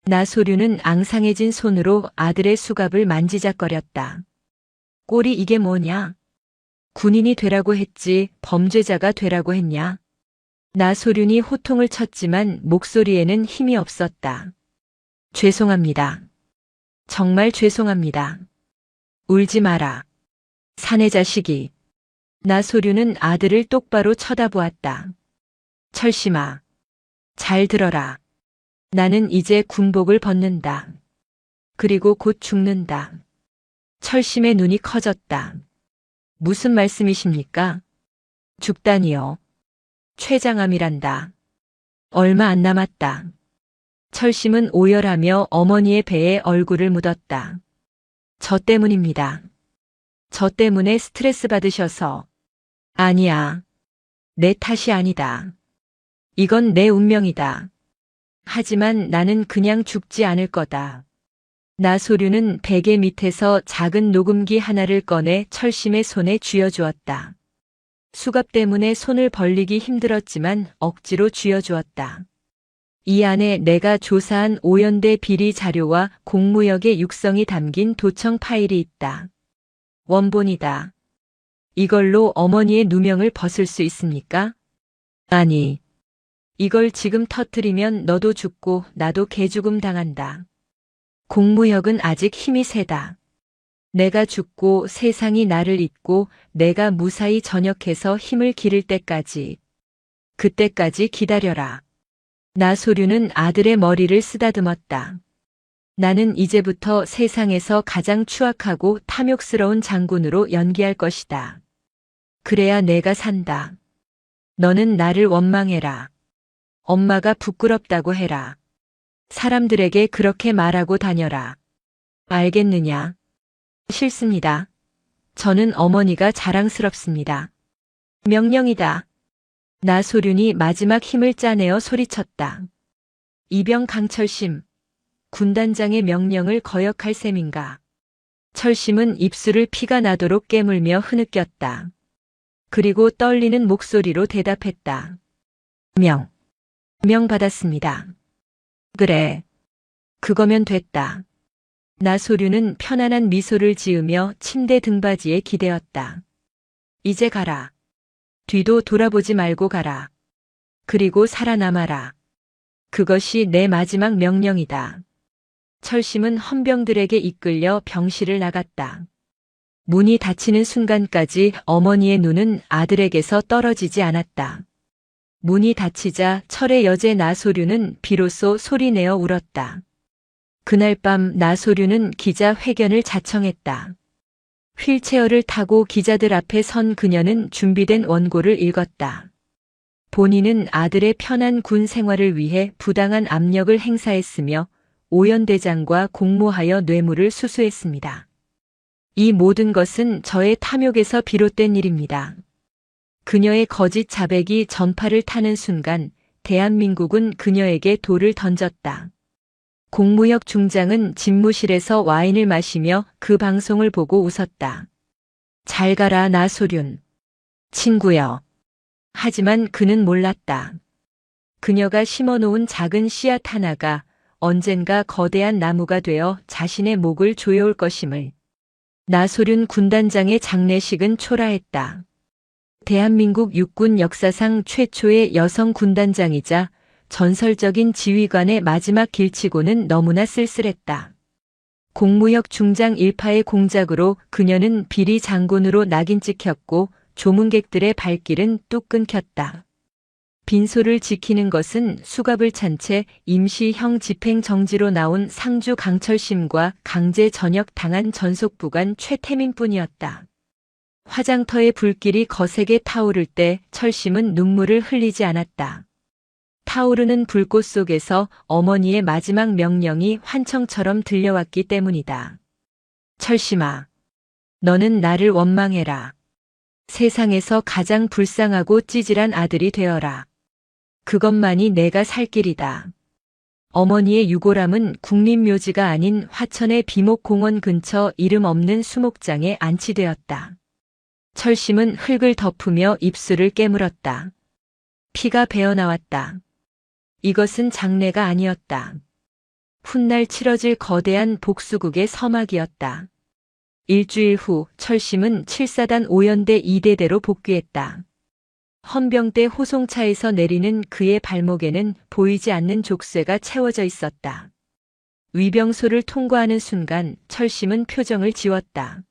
나소류는 앙상해진 손으로 아들의 수갑을 만지작거렸다. 꼴이 이게 뭐냐? 군인이 되라고 했지 범죄자가 되라고 했냐? 나소륜이 호통을 쳤지만 목소리에는 힘이 없었다. 죄송합니다. 정말 죄송합니다. 울지 마라. 사내 자식이. 나소륜은 아들을 똑바로 쳐다보았다. 철심아, 잘 들어라. 나는 이제 군복을 벗는다. 그리고 곧 죽는다. 철심의 눈이 커졌다. 무슨 말씀이십니까? 죽다니요. 췌장암이란다. 얼마 안 남았다. 철심은 오열하며 어머니의 배에 얼굴을 묻었다. 저 때문입니다. 저 때문에 스트레스 받으셔서. 아니야. 내 탓이 아니다. 이건 내 운명이다. 하지만 나는 그냥 죽지 않을 거다. 나소류는 베개 밑에서 작은 녹음기 하나를 꺼내 철심의 손에 쥐어주었다. 수갑 때문에 손을 벌리기 힘들었지만 억지로 쥐어주었다. 이 안에 내가 조사한 오연대 비리 자료와 공무역의 육성이 담긴 도청 파일이 있다. 원본이다. 이걸로 어머니의 누명을 벗을 수 있습니까? 아니. 이걸 지금 터뜨리면 너도 죽고 나도 개죽음 당한다. 공무역은 아직 힘이 세다. 내가 죽고 세상이 나를 잊고 내가 무사히 전역해서 힘을 기를 때까지. 그때까지 기다려라. 나소류는 아들의 머리를 쓰다듬었다. 나는 이제부터 세상에서 가장 추악하고 탐욕스러운 장군으로 연기할 것이다. 그래야 내가 산다. 너는 나를 원망해라. 엄마가 부끄럽다고 해라. 사람들에게 그렇게 말하고 다녀라. 알겠느냐? 싫습니다. 저는 어머니가 자랑스럽습니다. 명령이다. 나소륜이 마지막 힘을 짜내어 소리쳤다. 이병 강철심. 군단장의 명령을 거역할 셈인가. 철심은 입술을 피가 나도록 깨물며 흐느꼈다. 그리고 떨리는 목소리로 대답했다. 명 받았습니다. 그래. 그거면 됐다. 나소류는 편안한 미소를 지으며 침대 등받이에 기대었다. 이제 가라. 뒤도 돌아보지 말고 가라. 그리고 살아남아라. 그것이 내 마지막 명령이다. 철심은 헌병들에게 이끌려 병실을 나갔다. 문이 닫히는 순간까지 어머니의 눈은 아들에게서 떨어지지 않았다. 문이 닫히자 철의 여제 나소류는 비로소 소리내어 울었다. 그날 밤 나소류는 기자회견을 자청했다. 휠체어를 타고 기자들 앞에 선 그녀는 준비된 원고를 읽었다. 본인은 아들의 편한 군 생활을 위해 부당한 압력을 행사했으며 오연대장과 공모하여 뇌물을 수수했습니다. 이 모든 것은 저의 탐욕에서 비롯된 일입니다. 그녀의 거짓 자백이 전파를 타는 순간 대한민국은 그녀에게 돌을 던졌다. 공무역 중장은 집무실에서 와인을 마시며 그 방송을 보고 웃었다. 잘 가라 나소륜. 친구여. 하지만 그는 몰랐다. 그녀가 심어놓은 작은 씨앗 하나가 언젠가 거대한 나무가 되어 자신의 목을 조여올 것임을. 나소륜 군단장의 장례식은 초라했다. 대한민국 육군 역사상 최초의 여성 군단장이자 전설적인 지휘관의 마지막 길치고는 너무나 쓸쓸했다. 공무역 중장 일파의 공작으로 그녀는 비리 장군으로 낙인 찍혔고 조문객들의 발길은 뚝 끊겼다. 빈소를 지키는 것은 수갑을 찬 채 임시형 집행정지로 나온 상주 강철심과 강제 전역 당한 전속부관 최태민뿐이었다. 화장터의 불길이 거세게 타오를 때 철심은 눈물을 흘리지 않았다. 타오르는 불꽃 속에서 어머니의 마지막 명령이 환청처럼 들려왔기 때문이다. 철심아, 너는 나를 원망해라. 세상에서 가장 불쌍하고 찌질한 아들이 되어라. 그것만이 내가 살 길이다. 어머니의 유골함은 국립묘지가 아닌 화천의 비목공원 근처 이름 없는 수목장에 안치되었다. 철심은 흙을 덮으며 입술을 깨물었다. 피가 배어나왔다. 이것은 장례가 아니었다. 훗날 치러질 거대한 복수국의 서막이었다. 일주일 후 철심은 7사단 5연대 2대대로 복귀했다. 헌병대 호송차에서 내리는 그의 발목에는 보이지 않는 족쇄가 채워져 있었다. 위병소를 통과하는 순간 철심은 표정을 지웠다.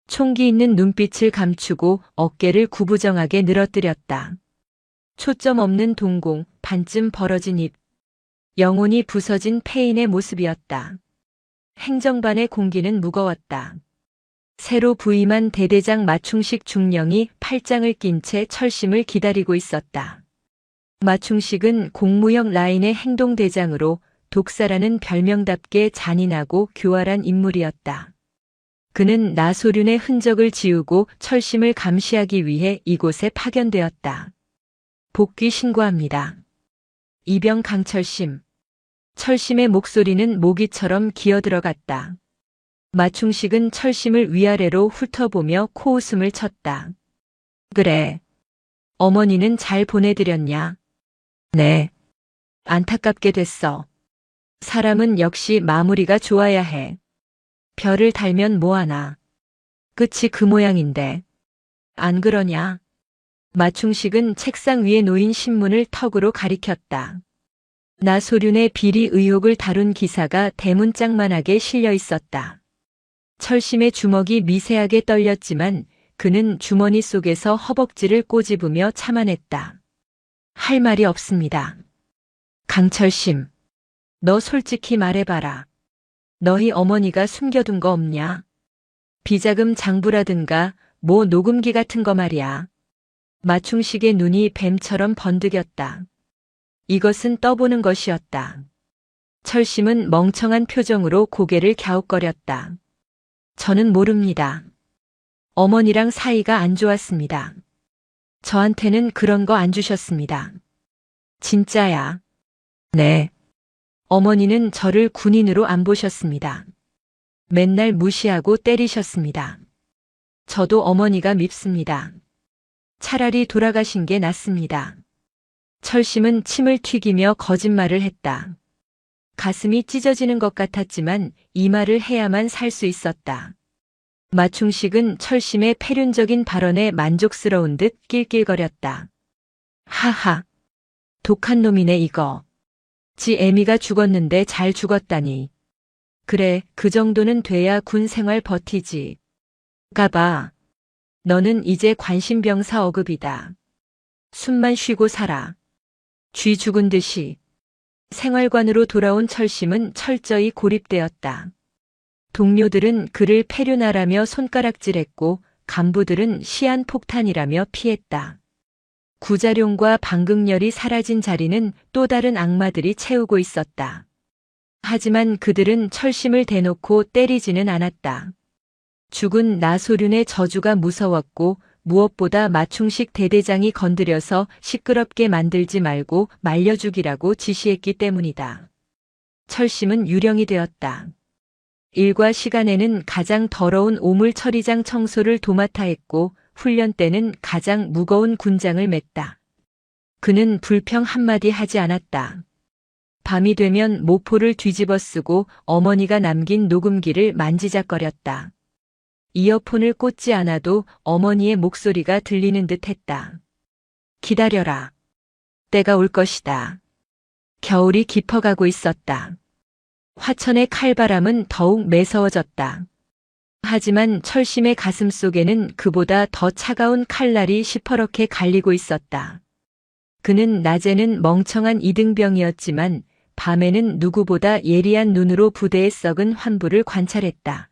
총기 있는 눈빛을 감추고 어깨를 구부정하게 늘어뜨렸다. 초점 없는 동공, 반쯤 벌어진 입. 영혼이 부서진 폐인의 모습이었다. 행정반의 공기는 무거웠다. 새로 부임한 대대장 마충식 중령이 팔짱을 낀 채 철심을 기다리고 있었다. 마충식은 공무역 라인의 행동대장으로 독사라는 별명답게 잔인하고 교활한 인물이었다. 그는 나소륜의 흔적을 지우고 철심을 감시하기 위해 이곳에 파견되었다. 복귀 신고합니다. 이병 강철심. 철심의 목소리는 모기처럼 기어들어갔다. 마충식은 철심을 위아래로 훑어보며 코웃음을 쳤다. 그래. 어머니는 잘 보내드렸냐? 네. 안타깝게 됐어. 사람은 역시 마무리가 좋아야 해. 별을 달면 뭐하나. 끝이 그 모양인데. 안 그러냐? 마충식은 책상 위에 놓인 신문을 턱으로 가리켰다. 나소륜의 비리 의혹을 다룬 기사가 대문짝만하게 실려 있었다. 철심의 주먹이 미세하게 떨렸지만 그는 주머니 속에서 허벅지를 꼬집으며 참아냈다. 할 말이 없습니다. 강철심, 너 솔직히 말해봐라. 너희 어머니가 숨겨둔 거 없냐? 비자금 장부라든가 뭐 녹음기 같은 거 말이야. 마충식의 눈이 뱀처럼 번득였다. 이것은 떠보는 것이었다. 철심은 멍청한 표정으로 고개를 갸웃거렸다. 저는 모릅니다. 어머니랑 사이가 안 좋았습니다. 저한테는 그런 거 안 주셨습니다. 진짜야. 네. 어머니는 저를 군인으로 안 보셨습니다. 맨날 무시하고 때리셨습니다. 저도 어머니가 밉습니다. 차라리 돌아가신 게 낫습니다. 철심은 침을 튀기며 거짓말을 했다. 가슴이 찢어지는 것 같았지만 이 말을 해야만 살 수 있었다. 마충식은 철심의 패륜적인 발언에 만족스러운 듯 낄낄거렸다. 하하. 독한 놈이네 이거. 지 애미가 죽었는데 잘 죽었다니. 그래, 그 정도는 돼야 군 생활 버티지. 가봐. 너는 이제 관심병사 어급이다. 숨만 쉬고 살아. 쥐 죽은 듯이. 생활관으로 돌아온 철심은 철저히 고립되었다. 동료들은 그를 패륜하라며 손가락질했고 간부들은 시한폭탄이라며 피했다. 구자룡과 방극렬이 사라진 자리는 또 다른 악마들이 채우고 있었다. 하지만 그들은 철심을 대놓고 때리지는 않았다. 죽은 나소륜의 저주가 무서웠고 무엇보다 마충식 대대장이 건드려서 시끄럽게 만들지 말고 말려 죽이라고 지시했기 때문이다. 철심은 유령이 되었다. 일과 시간에는 가장 더러운 오물 처리장 청소를 도맡아 했고 훈련 때는 가장 무거운 군장을 맸다. 그는 불평 한마디 하지 않았다. 밤이 되면 모포를 뒤집어 쓰고 어머니가 남긴 녹음기를 만지작거렸다. 이어폰을 꽂지 않아도 어머니의 목소리가 들리는 듯 했다. 기다려라. 때가 올 것이다. 겨울이 깊어가고 있었다. 화천의 칼바람은 더욱 매서워졌다. 하지만 철심의 가슴 속에는 그보다 더 차가운 칼날이 시퍼렇게 갈리고 있었다. 그는 낮에는 멍청한 이등병이었지만 밤에는 누구보다 예리한 눈으로 부대에 썩은 환부를 관찰했다.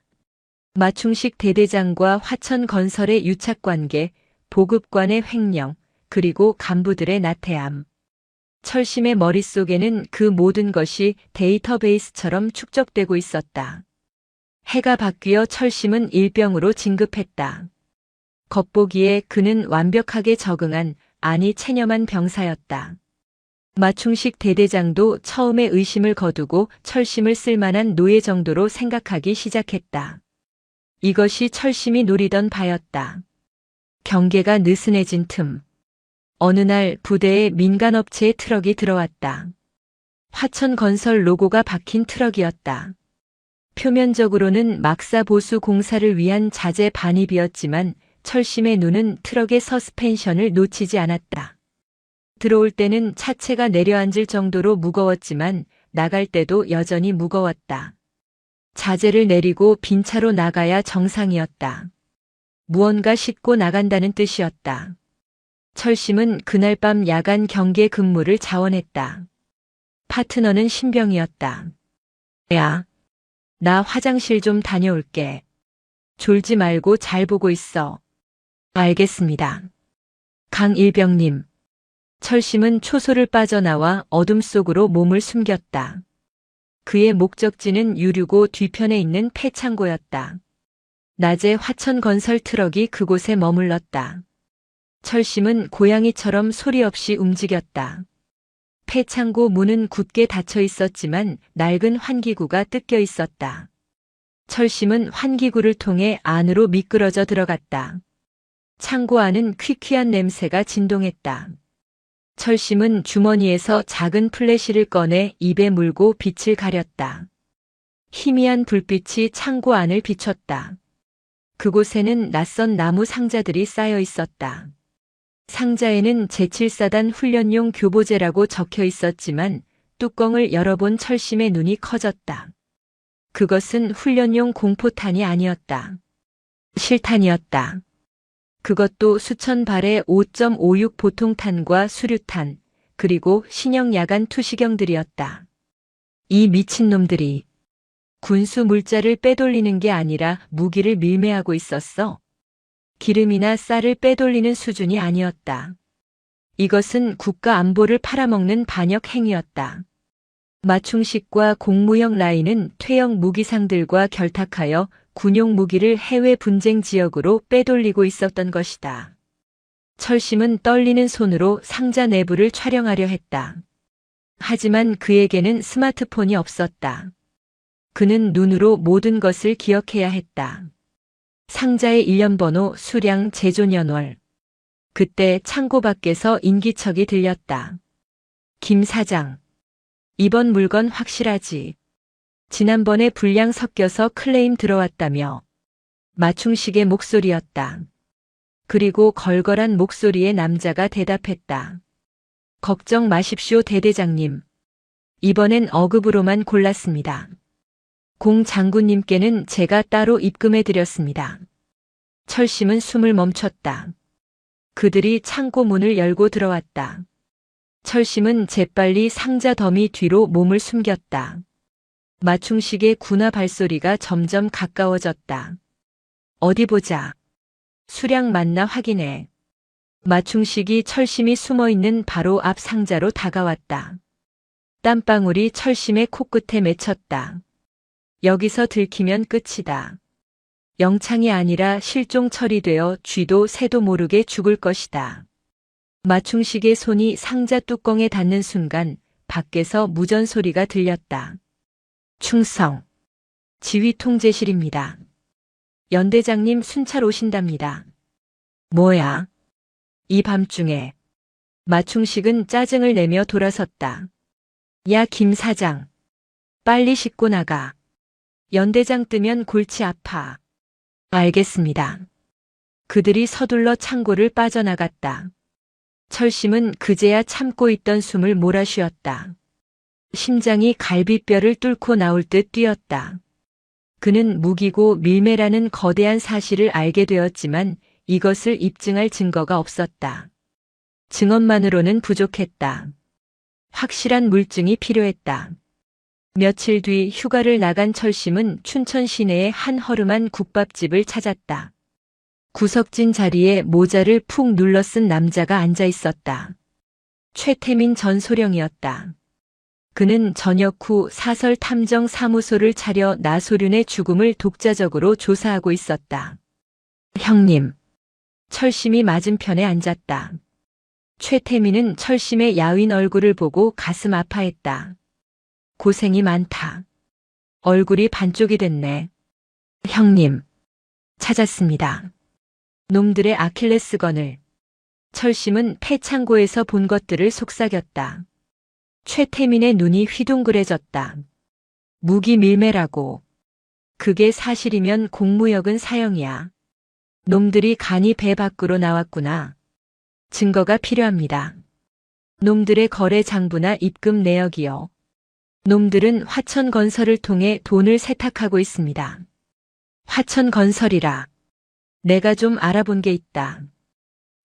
마충식 대대장과 화천건설의 유착관계, 보급관의 횡령, 그리고 간부들의 나태함. 철심의 머릿속에는 그 모든 것이 데이터베이스처럼 축적되고 있었다. 해가 바뀌어 철심은 일병으로 진급했다. 겉보기에 그는 완벽하게 적응한, 아니 체념한 병사였다. 마충식 대대장도 처음에 의심을 거두고 철심을 쓸만한 노예 정도로 생각하기 시작했다. 이것이 철심이 노리던 바였다. 경계가 느슨해진 틈. 어느 날 부대에 민간업체의 트럭이 들어왔다. 화천건설 로고가 박힌 트럭이었다. 표면적으로는 막사 보수 공사를 위한 자재 반입이었지만 철심의 눈은 트럭의 서스펜션을 놓치지 않았다. 들어올 때는 차체가 내려앉을 정도로 무거웠지만 나갈 때도 여전히 무거웠다. 자재를 내리고 빈 차로 나가야 정상이었다. 무언가 싣고 나간다는 뜻이었다. 철심은 그날 밤 야간 경계 근무를 자원했다. 파트너는 신병이었다. 야, 나 화장실 좀 다녀올게. 졸지 말고 잘 보고 있어. 알겠습니다. 강일병님. 철심은 초소를 빠져나와 어둠 속으로 몸을 숨겼다. 그의 목적지는 유류고 뒤편에 있는 폐창고였다. 낮에 화천건설 트럭이 그곳에 머물렀다. 철심은 고양이처럼 소리 없이 움직였다. 폐창고 문은 굳게 닫혀 있었지만 낡은 환기구가 뜯겨 있었다. 철심은 환기구를 통해 안으로 미끄러져 들어갔다. 창고 안은 퀴퀴한 냄새가 진동했다. 철심은 주머니에서 작은 플래시를 꺼내 입에 물고 빛을 가렸다. 희미한 불빛이 창고 안을 비췄다. 그곳에는 낯선 나무 상자들이 쌓여 있었다. 상자에는 제7사단 훈련용 교보제라고 적혀 있었지만 뚜껑을 열어본 철심의 눈이 커졌다. 그것은 훈련용 공포탄이 아니었다. 실탄이었다. 그것도 수천 발의 5.56 보통탄과 수류탄, 그리고 신형 야간 투시경들이었다. 이 미친놈들이 군수 물자를 빼돌리는 게 아니라 무기를 밀매하고 있었어. 기름이나 쌀을 빼돌리는 수준이 아니었다. 이것은 국가 안보를 팔아먹는 반역 행위였다. 마충식과 공무형 라인은 퇴역 무기상들과 결탁하여 군용 무기를 해외 분쟁 지역으로 빼돌리고 있었던 것이다. 철심은 떨리는 손으로 상자 내부를 촬영하려 했다. 하지만 그에게는 스마트폰이 없었다. 그는 눈으로 모든 것을 기억해야 했다. 상자의 일련번호, 수량, 제조년월. 그때 창고 밖에서 인기척이 들렸다. 김 사장. 이번 물건 확실하지? 지난번에 불량 섞여서 클레임 들어왔다며. 마충식의 목소리였다. 그리고 걸걸한 목소리의 남자가 대답했다. 걱정 마십시오, 대대장님. 이번엔 어급으로만 골랐습니다. 공 장군님께는 제가 따로 입금해드렸습니다. 철심은 숨을 멈췄다. 그들이 창고 문을 열고 들어왔다. 철심은 재빨리 상자 더미 뒤로 몸을 숨겼다. 마충식의 군화 발소리가 점점 가까워졌다. 어디 보자. 수량 맞나 확인해. 마충식이 철심이 숨어있는 바로 앞 상자로 다가왔다. 땀방울이 철심의 코끝에 맺혔다. 여기서 들키면 끝이다. 영창이 아니라 실종 처리되어 쥐도 새도 모르게 죽을 것이다. 마충식의 손이 상자 뚜껑에 닿는 순간 밖에서 무전 소리가 들렸다. 충성. 지휘 통제실입니다. 연대장님 순찰 오신답니다. 뭐야? 이 밤중에. 마충식은 짜증을 내며 돌아섰다. 야, 김 사장. 빨리 싣고 나가. 연대장 뜨면 골치 아파. 알겠습니다. 그들이 서둘러 창고를 빠져나갔다. 철심은 그제야 참고 있던 숨을 몰아쉬었다. 심장이 갈비뼈를 뚫고 나올 듯 뛰었다. 그는 무기고 밀매라는 거대한 사실을 알게 되었지만 이것을 입증할 증거가 없었다. 증언만으로는 부족했다. 확실한 물증이 필요했다. 며칠 뒤 휴가를 나간 철심은 춘천 시내의 한 허름한 국밥집을 찾았다. 구석진 자리에 모자를 푹 눌러 쓴 남자가 앉아 있었다. 최태민 전 소령이었다. 그는 저녁 후 사설 탐정 사무소를 차려 나소륜의 죽음을 독자적으로 조사하고 있었다. 형님. 철심이 맞은편에 앉았다. 최태민은 철심의 야윈 얼굴을 보고 가슴 아파했다. 고생이 많다. 얼굴이 반쪽이 됐네. 형님. 찾았습니다. 놈들의 아킬레스건을. 철심은 폐창고에서 본 것들을 속삭였다. 최태민의 눈이 휘둥그레졌다. 무기 밀매라고. 그게 사실이면 공무역은 사형이야. 놈들이 간이 배 밖으로 나왔구나. 증거가 필요합니다. 놈들의 거래 장부나 입금 내역이요. 놈들은 화천건설을 통해 돈을 세탁하고 있습니다. 화천건설이라. 내가 좀 알아본 게 있다.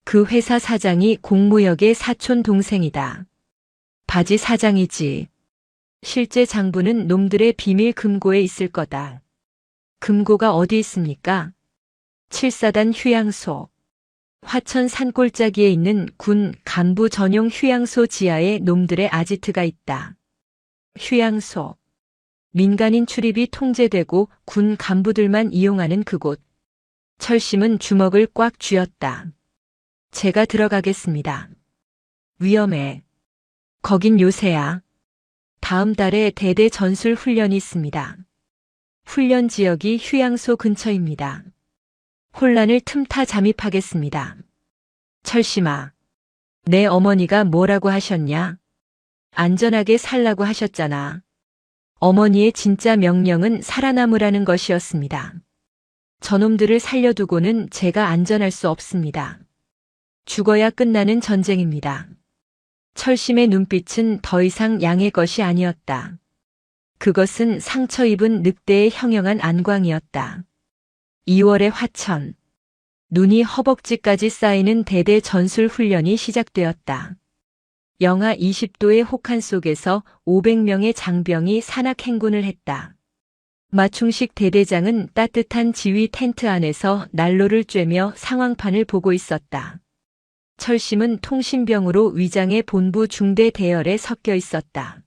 그 회사 사장이 공무역의 사촌 동생이다. 바지 사장이지. 실제 장부는 놈들의 비밀 금고에 있을 거다. 금고가 어디 있습니까? 7사단 휴양소. 화천 산골짜기에 있는 군 간부 전용 휴양소 지하에 놈들의 아지트가 있다. 휴양소. 민간인 출입이 통제되고 군 간부들만 이용하는 그곳. 철심은 주먹을 꽉 쥐었다. 제가 들어가겠습니다. 위험해. 거긴 요새야. 다음 달에 대대 전술 훈련이 있습니다. 훈련 지역이 휴양소 근처입니다. 혼란을 틈타 잠입하겠습니다. 철심아, 내 어머니가 뭐라고 하셨냐? 안전하게 살라고 하셨잖아. 어머니의 진짜 명령은 살아남으라는 것이었습니다. 저놈들을 살려두고는 제가 안전할 수 없습니다. 죽어야 끝나는 전쟁입니다. 철심의 눈빛은 더 이상 양의 것이 아니었다. 그것은 상처 입은 늑대의 형형한 안광이었다. 2월의 화천. 눈이 허벅지까지 쌓이는 대대 전술 훈련이 시작되었다. 영하 20도의 혹한 속에서 500명의 장병이 산악행군을 했다. 마충식 대대장은 따뜻한 지휘 텐트 안에서 난로를 쬐며 상황판을 보고 있었다. 철심은 통신병으로 위장의 본부 중대 대열에 섞여 있었다.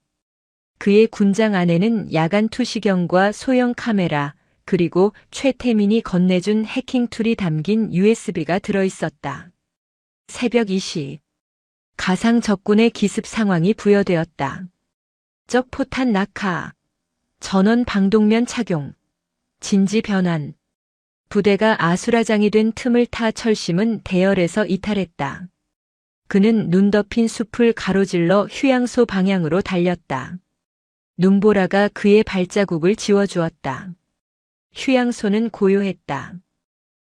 그의 군장 안에는 야간 투시경과 소형 카메라, 그리고 최태민이 건네준 해킹 툴이 담긴 USB가 들어있었다. 새벽 2시. 가상 적군의 기습 상황이 부여되었다. 적 포탄 낙하, 전원 방독면 착용, 진지 변환. 부대가 아수라장이 된 틈을 타 철심은 대열에서 이탈했다. 그는 눈 덮인 숲을 가로질러 휴양소 방향으로 달렸다. 눈보라가 그의 발자국을 지워주었다. 휴양소는 고요했다.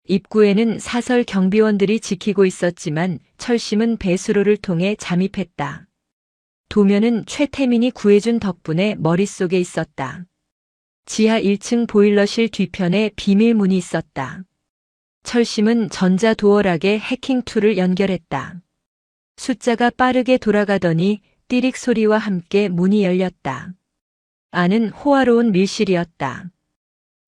입구에는 사설 경비원들이 지키고 있었지만 철심은 배수로를 통해 잠입했다. 도면은 최태민이 구해준 덕분에 머릿속에 있었다. 지하 1층 보일러실 뒤편에 비밀문이 있었다. 철심은 전자도어락에 해킹 툴을 연결했다. 숫자가 빠르게 돌아가더니 띠릭 소리와 함께 문이 열렸다. 안은 호화로운 밀실이었다.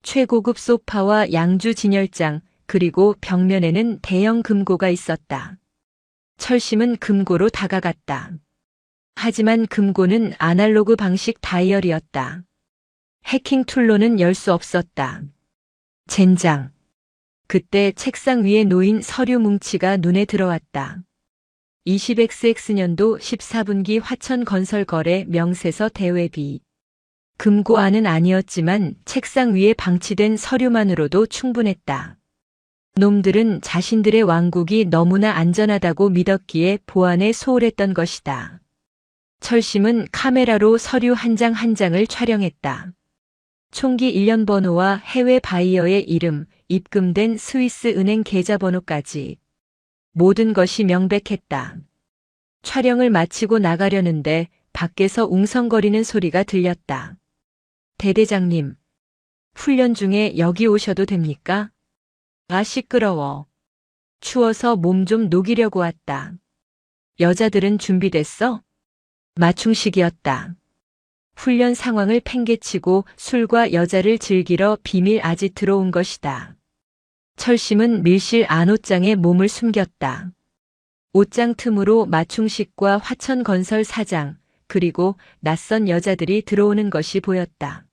최고급 소파와 양주 진열장, 그리고 벽면에는 대형 금고가 있었다. 철심은 금고로 다가갔다. 하지만 금고는 아날로그 방식 다이얼이었다. 해킹 툴로는 열 수 없었다. 젠장. 그때 책상 위에 놓인 서류 뭉치가 눈에 들어왔다. 20XX 년도 14분기 화천건설거래 명세서 대외비. 금고 안은 아니었지만 책상 위에 방치된 서류만으로도 충분했다. 놈들은 자신들의 왕국이 너무나 안전하다고 믿었기에 보안에 소홀했던 것이다. 철심은 카메라로 서류 한 장 한 장을 촬영했다. 총기 일련 번호와 해외 바이어의 이름, 입금된 스위스 은행 계좌번호까지. 모든 것이 명백했다. 촬영을 마치고 나가려는데 밖에서 웅성거리는 소리가 들렸다. 대대장님, 훈련 중에 여기 오셔도 됩니까? 아, 시끄러워. 추워서 몸 좀 녹이려고 왔다. 여자들은 준비됐어? 마충식이었다. 훈련 상황을 팽개치고 술과 여자를 즐기러 비밀 아지트로 온 것이다. 철심은 밀실 안옷장에 몸을 숨겼다. 옷장 틈으로 마충식과 화천건설 사장, 그리고 낯선 여자들이 들어오는 것이 보였다.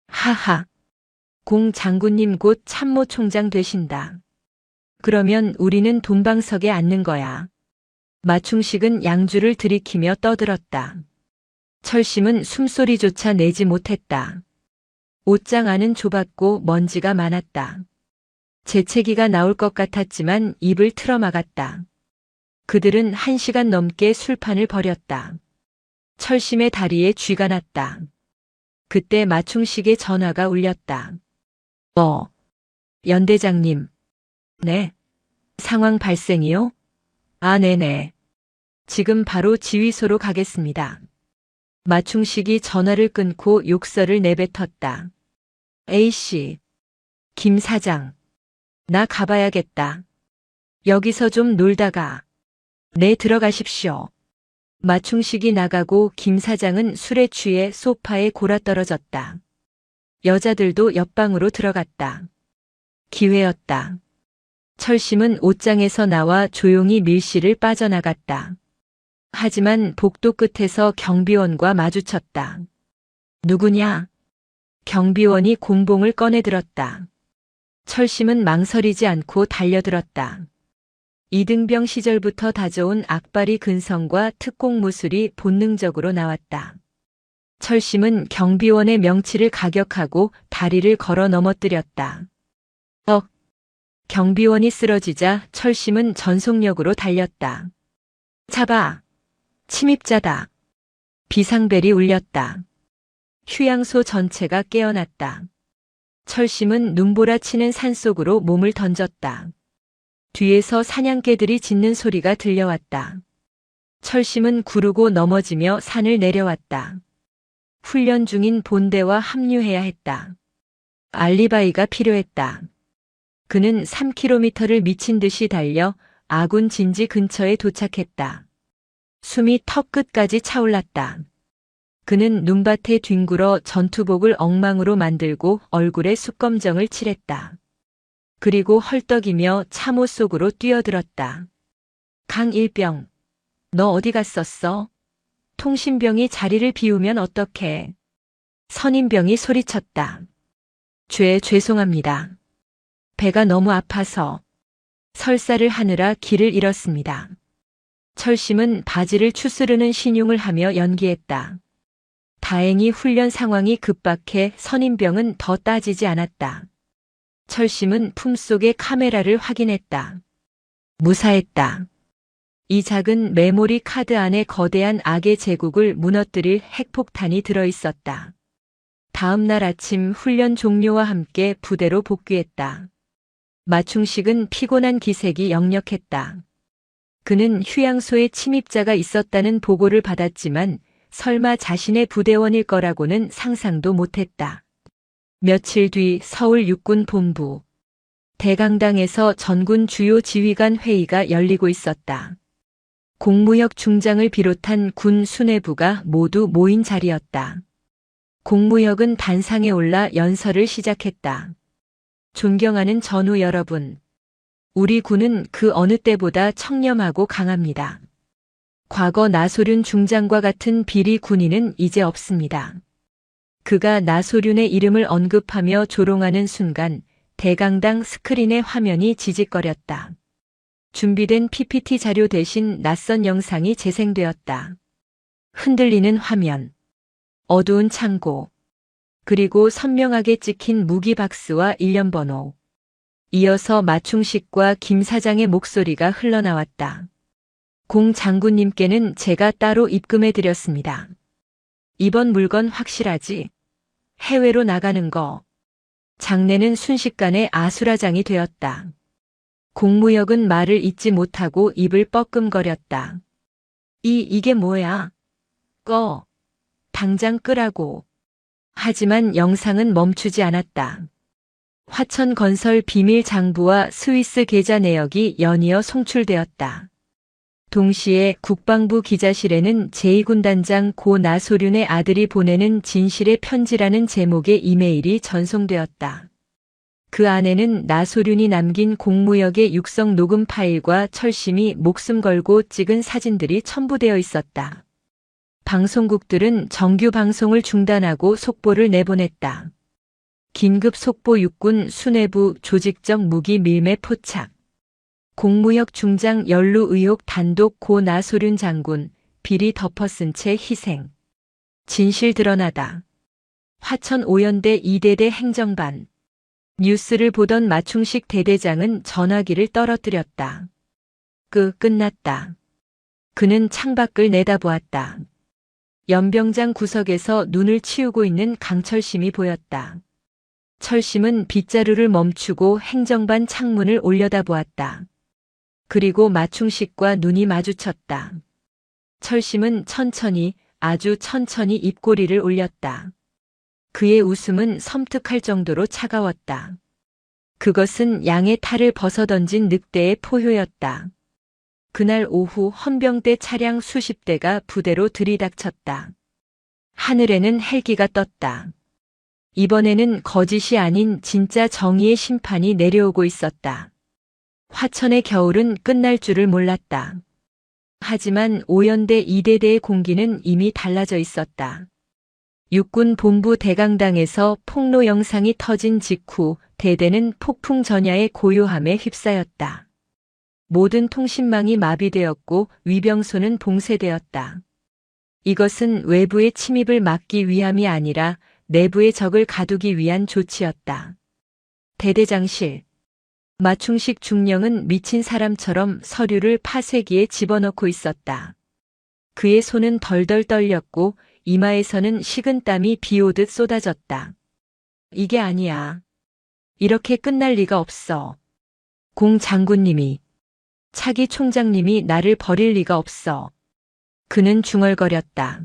하하. 공 장군님 곧 참모총장 되신다. 그러면 우리는 돈방석에 앉는 거야. 마충식은 양주를 들이키며 떠들었다. 철심은 숨소리조차 내지 못했다. 옷장 안은 좁았고 먼지가 많았다. 재채기가 나올 것 같았지만 입을 틀어막았다. 그들은 1시간 넘게 술판을 벌였다. 철심의 다리에 쥐가 났다. 그때 마충식의 전화가 울렸다. 연대장님. 네. 상황 발생이요? 아, 네네. 지금 바로 지휘소로 가겠습니다. 마충식이 전화를 끊고 욕설을 내뱉었다. A씨. 김 사장. 나 가봐야겠다. 여기서 좀 놀다가. 네, 들어가십시오. 마충식이 나가고 김 사장은 술에 취해 소파에 골아떨어졌다. 여자들도 옆방으로 들어갔다. 기회였다. 철심은 옷장에서 나와 조용히 밀실을 빠져나갔다. 하지만 복도 끝에서 경비원과 마주쳤다. 누구냐? 경비원이 곤봉을 꺼내 들었다. 철심은 망설이지 않고 달려들었다. 이등병 시절부터 다져온 악바리 근성과 특공 무술이 본능적으로 나왔다. 철심은 경비원의 명치를 가격하고 다리를 걸어 넘어뜨렸다. 경비원이 쓰러지자 철심은 전속력으로 달렸다. 잡아! 침입자다! 비상벨이 울렸다. 휴양소 전체가 깨어났다. 철심은 눈보라치는 산속으로 몸을 던졌다. 뒤에서 사냥개들이 짖는 소리가 들려왔다. 철심은 구르고 넘어지며 산을 내려왔다. 훈련 중인 본대와 합류해야 했다. 알리바이가 필요했다. 그는 3km를 미친 듯이 달려 아군 진지 근처에 도착했다. 숨이 턱끝까지 차올랐다. 그는 눈밭에 뒹굴어 전투복을 엉망으로 만들고 얼굴에 숯검정을 칠했다. 그리고 헐떡이며 참호 속으로 뛰어들었다. 강일병, 너 어디 갔었어? 통신병이 자리를 비우면 어떡해? 선임병이 소리쳤다. 죄송합니다. 배가 너무 아파서 설사를 하느라 길을 잃었습니다. 철심은 바지를 추스르는 신용을 하며 연기했다. 다행히 훈련 상황이 급박해 선임병은 더 따지지 않았다. 철심은 품속의 카메라를 확인했다. 무사했다. 이 작은 메모리 카드 안에 거대한 악의 제국을 무너뜨릴 핵폭탄이 들어있었다. 다음 날 아침 훈련 종료와 함께 부대로 복귀했다. 마충식은 피곤한 기색이 역력했다. 그는 휴양소에 침입자가 있었다는 보고를 받았지만 설마 자신의 부대원일 거라고는 상상도 못했다. 며칠 뒤 서울 육군본부. 대강당에서 전군 주요 지휘관 회의가 열리고 있었다. 공무역 중장을 비롯한 군 수뇌부가 모두 모인 자리였다. 공무역은 단상에 올라 연설을 시작했다. 존경하는 전우 여러분. 우리 군은 그 어느 때보다 청렴하고 강합니다. 과거 나소륜 중장과 같은 비리 군인은 이제 없습니다. 그가 나소륜의 이름을 언급하며 조롱하는 순간 대강당 스크린의 화면이 지직거렸다. 준비된 PPT 자료 대신 낯선 영상이 재생되었다. 흔들리는 화면, 어두운 창고, 그리고 선명하게 찍힌 무기 박스와 일련번호. 이어서 마충식과 김 사장의 목소리가 흘러나왔다. 공 장군님께는 제가 따로 입금해 드렸습니다. 이번 물건 확실하지? 해외로 나가는 거. 장내는 순식간에 아수라장이 되었다. 공무역은 말을 잇지 못하고 입을 뻐끔거렸다. 이게 뭐야? 꺼. 당장 끄라고. 하지만 영상은 멈추지 않았다. 화천건설 비밀 장부와 스위스 계좌 내역이 연이어 송출되었다. 동시에 국방부 기자실에는 제2군단장 고 나소륜의 아들이 보내는 진실의 편지라는 제목의 이메일이 전송되었다. 그 안에는 나소륜이 남긴 공무역의 육성 녹음 파일과 철심이 목숨 걸고 찍은 사진들이 첨부되어 있었다. 방송국들은 정규 방송을 중단하고 속보를 내보냈다. 긴급 속보 육군 수뇌부 조직적 무기 밀매 포착. 공무역 중장 연루 의혹 단독 고 나소륜 장군, 비리 덮어쓴 채 희생. 진실 드러나다. 화천 오연대 2대대 행정반. 뉴스를 보던 마충식 대대장은 전화기를 떨어뜨렸다. 끝났다. 그는 창밖을 내다보았다. 연병장 구석에서 눈을 치우고 있는 강철심이 보였다. 철심은 빗자루를 멈추고 행정반 창문을 올려다보았다. 그리고 마충식과 눈이 마주쳤다. 철심은 천천히, 아주 천천히 입꼬리를 올렸다. 그의 웃음은 섬뜩할 정도로 차가웠다. 그것은 양의 탈을 벗어던진 늑대의 포효였다. 그날 오후 헌병대 차량 수십 대가 부대로 들이닥쳤다. 하늘에는 헬기가 떴다. 이번에는 거짓이 아닌 진짜 정의의 심판이 내려오고 있었다. 화천의 겨울은 끝날 줄을 몰랐다. 하지만 오연대 2대대의 공기는 이미 달라져 있었다. 육군 본부 대강당에서 폭로 영상이 터진 직후 대대는 폭풍 전야의 고요함에 휩싸였다. 모든 통신망이 마비되었고 위병소는 봉쇄되었다. 이것은 외부의 침입을 막기 위함이 아니라 내부의 적을 가두기 위한 조치였다. 대대장실. 마충식 중령은 미친 사람처럼 서류를 파쇄기에 집어넣고 있었다. 그의 손은 덜덜 떨렸고 이마에서는 식은땀이 비오듯 쏟아졌다. 이게 아니야. 이렇게 끝날 리가 없어. 공 장군님이, 차기 총장님이 나를 버릴 리가 없어. 그는 중얼거렸다.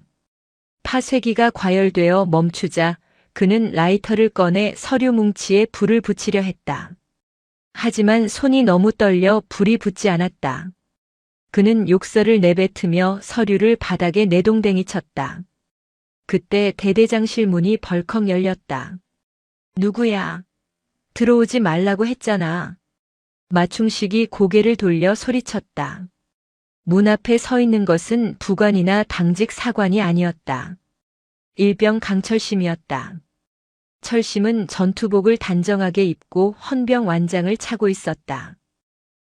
파쇄기가 과열되어 멈추자 그는 라이터를 꺼내 서류 뭉치에 불을 붙이려 했다. 하지만 손이 너무 떨려 불이 붙지 않았다. 그는 욕설을 내뱉으며 서류를 바닥에 내동댕이 쳤다. 그때 대대장실 문이 벌컥 열렸다. 누구야? 들어오지 말라고 했잖아. 마충식이 고개를 돌려 소리쳤다. 문 앞에 서 있는 것은 부관이나 당직 사관이 아니었다. 일병 강철심이었다. 철심은 전투복을 단정하게 입고 헌병 완장을 차고 있었다.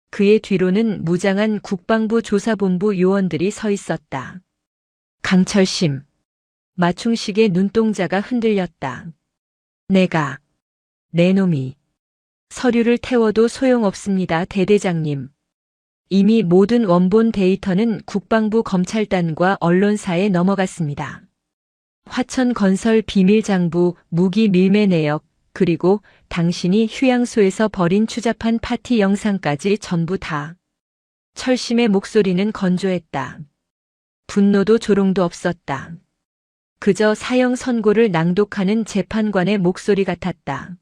그의 뒤로는 무장한 국방부 조사본부 요원들이 서 있었다. 강철심. 마충식의 눈동자가 흔들렸다. 내 놈이. 서류를 태워도 소용없습니다, 대대장님. 이미 모든 원본 데이터는 국방부 검찰단과 언론사에 넘어갔습니다. 화천건설 비밀장부, 무기 밀매 내역, 그리고 당신이 휴양소에서 벌인 추잡한 파티 영상까지 전부 다. 철심의 목소리는 건조했다. 분노도 조롱도 없었다. 그저 사형 선고를 낭독하는 재판관의 목소리 같았다.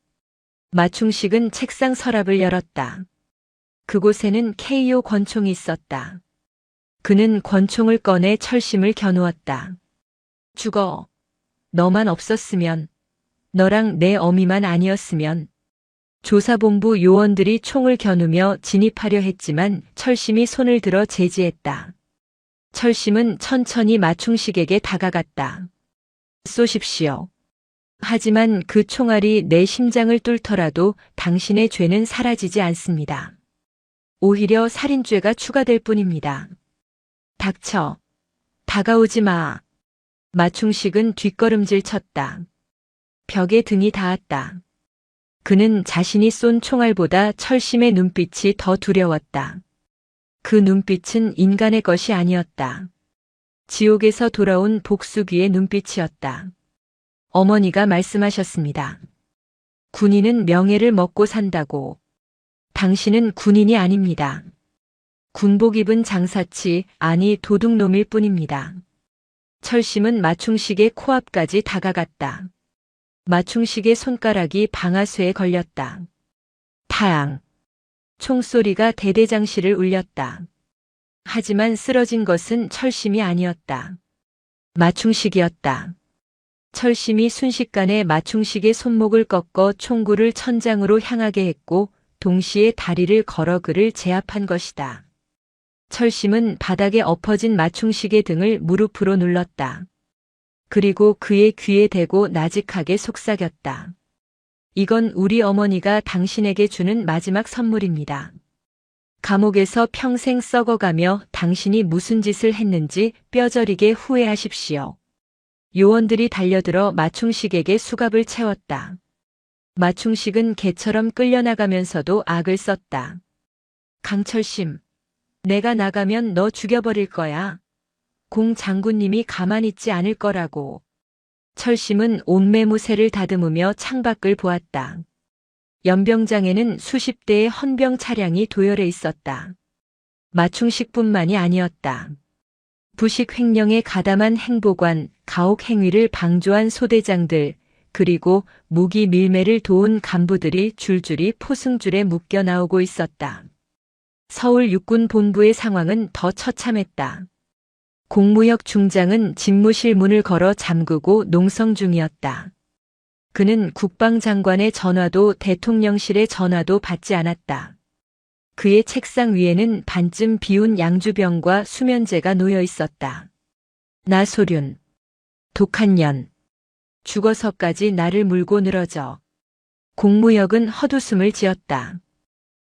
마충식은 책상 서랍을 열었다. 그곳에는 KO 권총이 있었다. 그는 권총을 꺼내 철심을 겨누었다. 죽어. 너만 없었으면, 너랑 내 어미만 아니었으면. 조사본부 요원들이 총을 겨누며 진입하려 했지만 철심이 손을 들어 제지했다. 철심은 천천히 마충식에게 다가갔다. 쏘십시오. 하지만 그 총알이 내 심장을 뚫더라도 당신의 죄는 사라지지 않습니다. 오히려 살인죄가 추가될 뿐입니다. 닥쳐. 다가오지 마. 마충식은 뒷걸음질 쳤다. 벽에 등이 닿았다. 그는 자신이 쏜 총알보다 철심의 눈빛이 더 두려웠다. 그 눈빛은 인간의 것이 아니었다. 지옥에서 돌아온 복수귀의 눈빛이었다. 어머니가 말씀하셨습니다. 군인은 명예를 먹고 산다고. 당신은 군인이 아닙니다. 군복 입은 장사치, 아니 도둑놈일 뿐입니다. 철심은 마충식의 코앞까지 다가갔다. 마충식의 손가락이 방아쇠에 걸렸다. 타앙. 총소리가 대대장실을 울렸다. 하지만 쓰러진 것은 철심이 아니었다. 마충식이었다. 철심이 순식간에 마충식의 손목을 꺾어 총구를 천장으로 향하게 했고 동시에 다리를 걸어 그를 제압한 것이다. 철심은 바닥에 엎어진 마충식의 등을 무릎으로 눌렀다. 그리고 그의 귀에 대고 나직하게 속삭였다. 이건 우리 어머니가 당신에게 주는 마지막 선물입니다. 감옥에서 평생 썩어가며 당신이 무슨 짓을 했는지 뼈저리게 후회하십시오. 요원들이 달려들어 마충식에게 수갑을 채웠다. 마충식은 개처럼 끌려나가면서도 악을 썼다. 강철심. 내가 나가면 너 죽여버릴 거야. 공 장군님이 가만히 있지 않을 거라고. 철심은 옷매무새를 다듬으며 창밖을 보았다. 연병장에는 수십 대의 헌병 차량이 도열해 있었다. 마충식뿐만이 아니었다. 부식 횡령에 가담한 행보관, 가혹 행위를 방조한 소대장들, 그리고 무기 밀매를 도운 간부들이 줄줄이 포승줄에 묶여 나오고 있었다. 서울 육군 본부의 상황은 더 처참했다. 공무혁 중장은 집무실 문을 걸어 잠그고 농성 중이었다. 그는 국방장관의 전화도 대통령실의 전화도 받지 않았다. 그의 책상 위에는 반쯤 비운 양주병과 수면제가 놓여 있었다. 나소륜. 독한 년. 죽어서까지 나를 물고 늘어져. 공무역은 헛웃음을 지었다.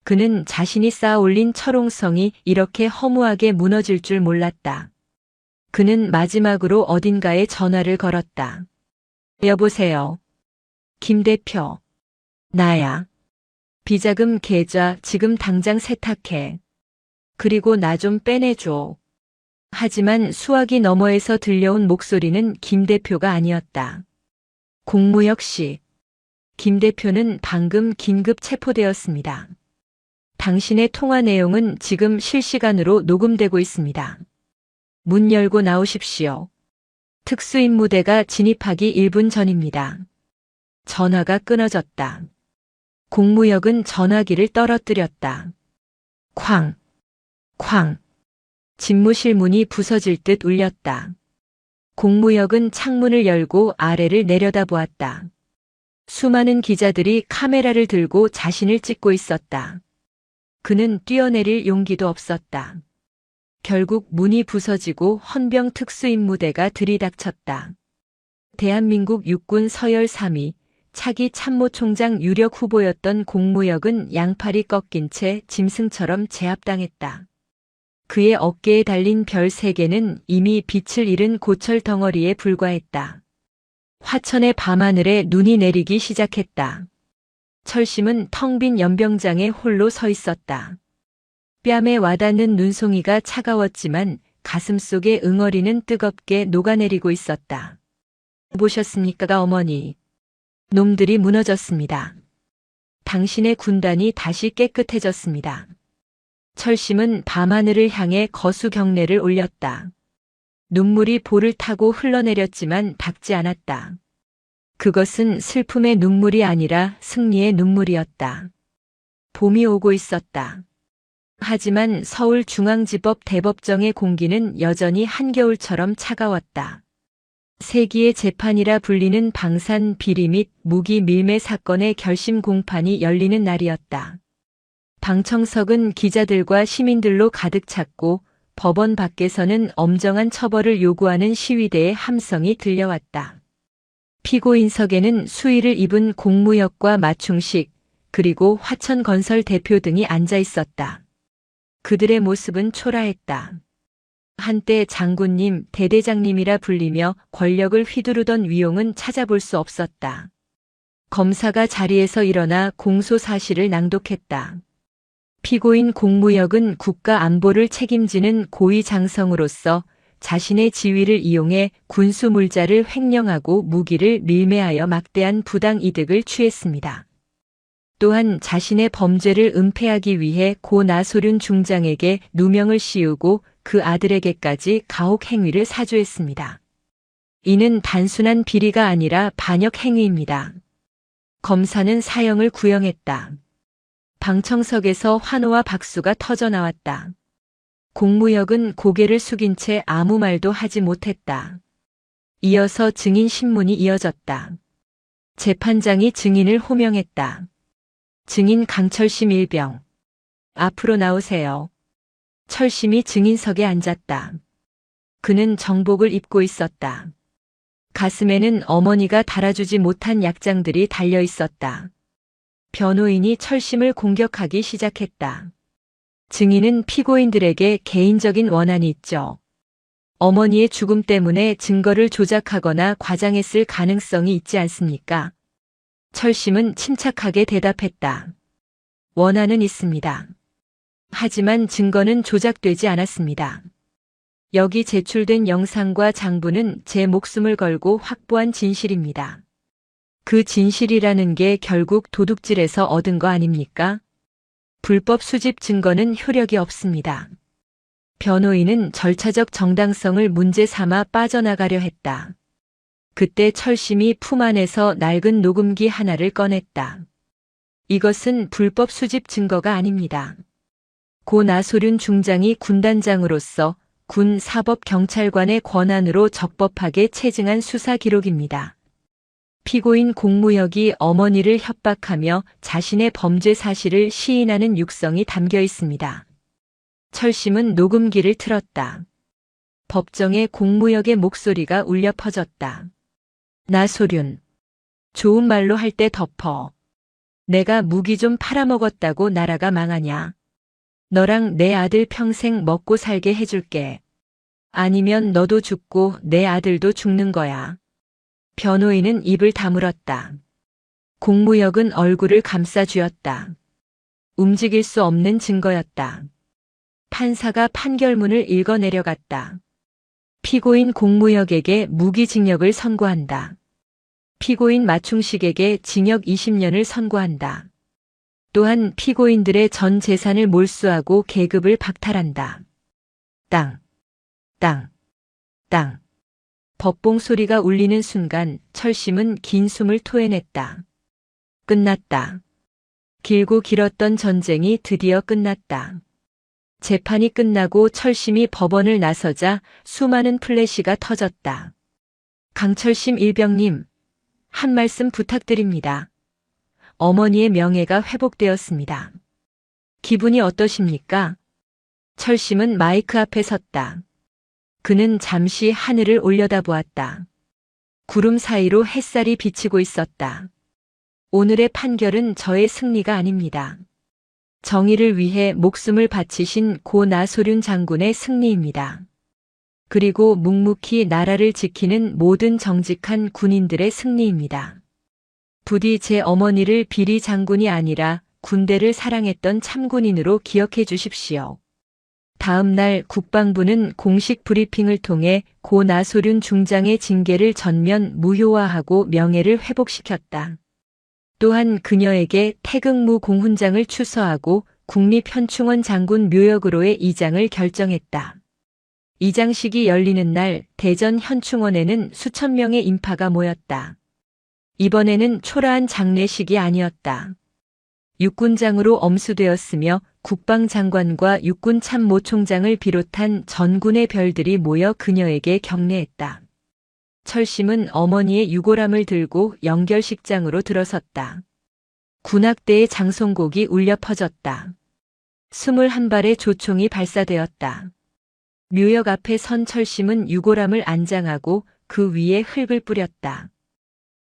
그는 자신이 쌓아 올린 철옹성이 이렇게 허무하게 무너질 줄 몰랐다. 그는 마지막으로 어딘가에 전화를 걸었다. 여보세요. 김 대표. 나야. 비자금 계좌 지금 당장 세탁해. 그리고 나 좀 빼내줘. 하지만 수화기 너머에서 들려온 목소리는 김 대표가 아니었다. 공무역 씨. 김 대표는 방금 긴급 체포되었습니다. 당신의 통화 내용은 지금 실시간으로 녹음되고 있습니다. 문 열고 나오십시오. 특수임무대가 진입하기 1분 전입니다. 전화가 끊어졌다. 공무역은 전화기를 떨어뜨렸다. 쾅, 쾅. 집무실 문이 부서질 듯 울렸다. 공무역은 창문을 열고 아래를 내려다보았다. 수많은 기자들이 카메라를 들고 자신을 찍고 있었다. 그는 뛰어내릴 용기도 없었다. 결국 문이 부서지고 헌병 특수임무대가 들이닥쳤다. 대한민국 육군 서열 3위, 차기 참모총장 유력 후보였던 공무역은 양팔이 꺾인 채 짐승처럼 제압당했다. 그의 어깨에 달린 별 3개는 이미 빛을 잃은 고철 덩어리에 불과했다. 화천의 밤하늘에 눈이 내리기 시작했다. 철심은 텅 빈 연병장에 홀로 서 있었다. 뺨에 와닿는 눈송이가 차가웠지만 가슴속에 응어리는 뜨겁게 녹아내리고 있었다. 보셨습니까, 어머니? 놈들이 무너졌습니다. 당신의 군단이 다시 깨끗해졌습니다. 철심은 밤하늘을 향해 거수 경례를 올렸다. 눈물이 볼을 타고 흘러내렸지만 닿지 않았다. 그것은 슬픔의 눈물이 아니라 승리의 눈물이었다. 봄이 오고 있었다. 하지만 서울중앙지법 대법정의 공기는 여전히 한겨울처럼 차가웠다. 세기의 재판이라 불리는 방산 비리 및 무기 밀매 사건의 결심 공판이 열리는 날이었다. 방청석은 기자들과 시민들로 가득 찼고 법원 밖에서는 엄정한 처벌을 요구하는 시위대의 함성이 들려왔다. 피고인석에는 수의를 입은 공무역과 마충식, 그리고 화천건설 대표 등이 앉아 있었다. 그들의 모습은 초라했다. 한때 장군님, 대대장님이라 불리며 권력을 휘두르던 위용은 찾아볼 수 없었다. 검사가 자리에서 일어나 공소 사실을 낭독했다. 피고인 공무역은 국가 안보를 책임지는 고위 장성으로서 자신의 지위를 이용해 군수 물자를 횡령하고 무기를 밀매하여 막대한 부당 이득을 취했습니다. 또한 자신의 범죄를 은폐하기 위해 고 나소륜 중장에게 누명을 씌우고 그 아들에게까지 가혹 행위를 사주했습니다. 이는 단순한 비리가 아니라 반역 행위입니다. 검사는 사형을 구형했다. 방청석에서 환호와 박수가 터져 나왔다. 공무역은 고개를 숙인 채 아무 말도 하지 못했다. 이어서 증인 신문이 이어졌다. 재판장이 증인을 호명했다. 증인 강철심 일병. 앞으로 나오세요. 철심이 증인석에 앉았다. 그는 정복을 입고 있었다. 가슴에는 어머니가 달아주지 못한 약장들이 달려 있었다. 변호인이 철심을 공격하기 시작했다. 증인은 피고인들에게 개인적인 원한이 있죠. 어머니의 죽음 때문에 증거를 조작하거나 과장했을 가능성이 있지 않습니까? 철심은 침착하게 대답했다. 원한은 있습니다. 하지만 증거는 조작되지 않았습니다. 여기 제출된 영상과 장부는 제 목숨을 걸고 확보한 진실입니다. 그 진실이라는 게 결국 도둑질에서 얻은 거 아닙니까? 불법 수집 증거는 효력이 없습니다. 변호인은 절차적 정당성을 문제 삼아 빠져나가려 했다. 그때 철심이 품 안에서 낡은 녹음기 하나를 꺼냈다. 이것은 불법 수집 증거가 아닙니다. 고 나소륜 중장이 군단장으로서 군 사법경찰관의 권한으로 적법하게 체증한 수사 기록입니다. 피고인 공무역이 어머니를 협박하며 자신의 범죄 사실을 시인하는 육성이 담겨 있습니다. 철심은 녹음기를 틀었다. 법정에 공무역의 목소리가 울려 퍼졌다. 나소륜. 좋은 말로 할 때 덮어. 내가 무기 좀 팔아먹었다고 나라가 망하냐. 너랑 내 아들 평생 먹고 살게 해줄게. 아니면 너도 죽고 내 아들도 죽는 거야. 변호인은 입을 다물었다. 공무역은 얼굴을 감싸 쥐었다. 움직일 수 없는 증거였다. 판사가 판결문을 읽어 내려갔다. 피고인 공무역에게 무기징역을 선고한다. 피고인 마충식에게 징역 20년을 선고한다. 또한 피고인들의 전 재산을 몰수하고 계급을 박탈한다. 땅, 땅, 땅. 법봉 소리가 울리는 순간 철심은 긴 숨을 토해냈다. 끝났다. 길고 길었던 전쟁이 드디어 끝났다. 재판이 끝나고 철심이 법원을 나서자 수많은 플래시가 터졌다. 강철심 일병님, 한 말씀 부탁드립니다. 어머니의 명예가 회복되었습니다. 기분이 어떠십니까? 철심은 마이크 앞에 섰다. 그는 잠시 하늘을 올려다보았다. 구름 사이로 햇살이 비치고 있었다. 오늘의 판결은 저의 승리가 아닙니다. 정의를 위해 목숨을 바치신 고 나소륜 장군의 승리입니다. 그리고 묵묵히 나라를 지키는 모든 정직한 군인들의 승리입니다. 부디 제 어머니를 비리 장군이 아니라 군대를 사랑했던 참군인으로 기억해 주십시오. 다음 날 국방부는 공식 브리핑을 통해 고 나소륜 중장의 징계를 전면 무효화하고 명예를 회복시켰다. 또한 그녀에게 태극무 공훈장을 추서하고 국립현충원 장군 묘역으로의 이장을 결정했다. 이장식이 열리는 날 대전 현충원에는 수천 명의 인파가 모였다. 이번에는 초라한 장례식이 아니었다. 육군장으로 엄수되었으며 국방장관과 육군참모총장을 비롯한 전군의 별들이 모여 그녀에게 경례했다. 철심은 어머니의 유골함을 들고 영결식장으로 들어섰다. 군악대의 장송곡이 울려 퍼졌다. 21발의 조총이 발사되었다. 묘역 앞에 선 철심은 유골함을 안장하고 그 위에 흙을 뿌렸다.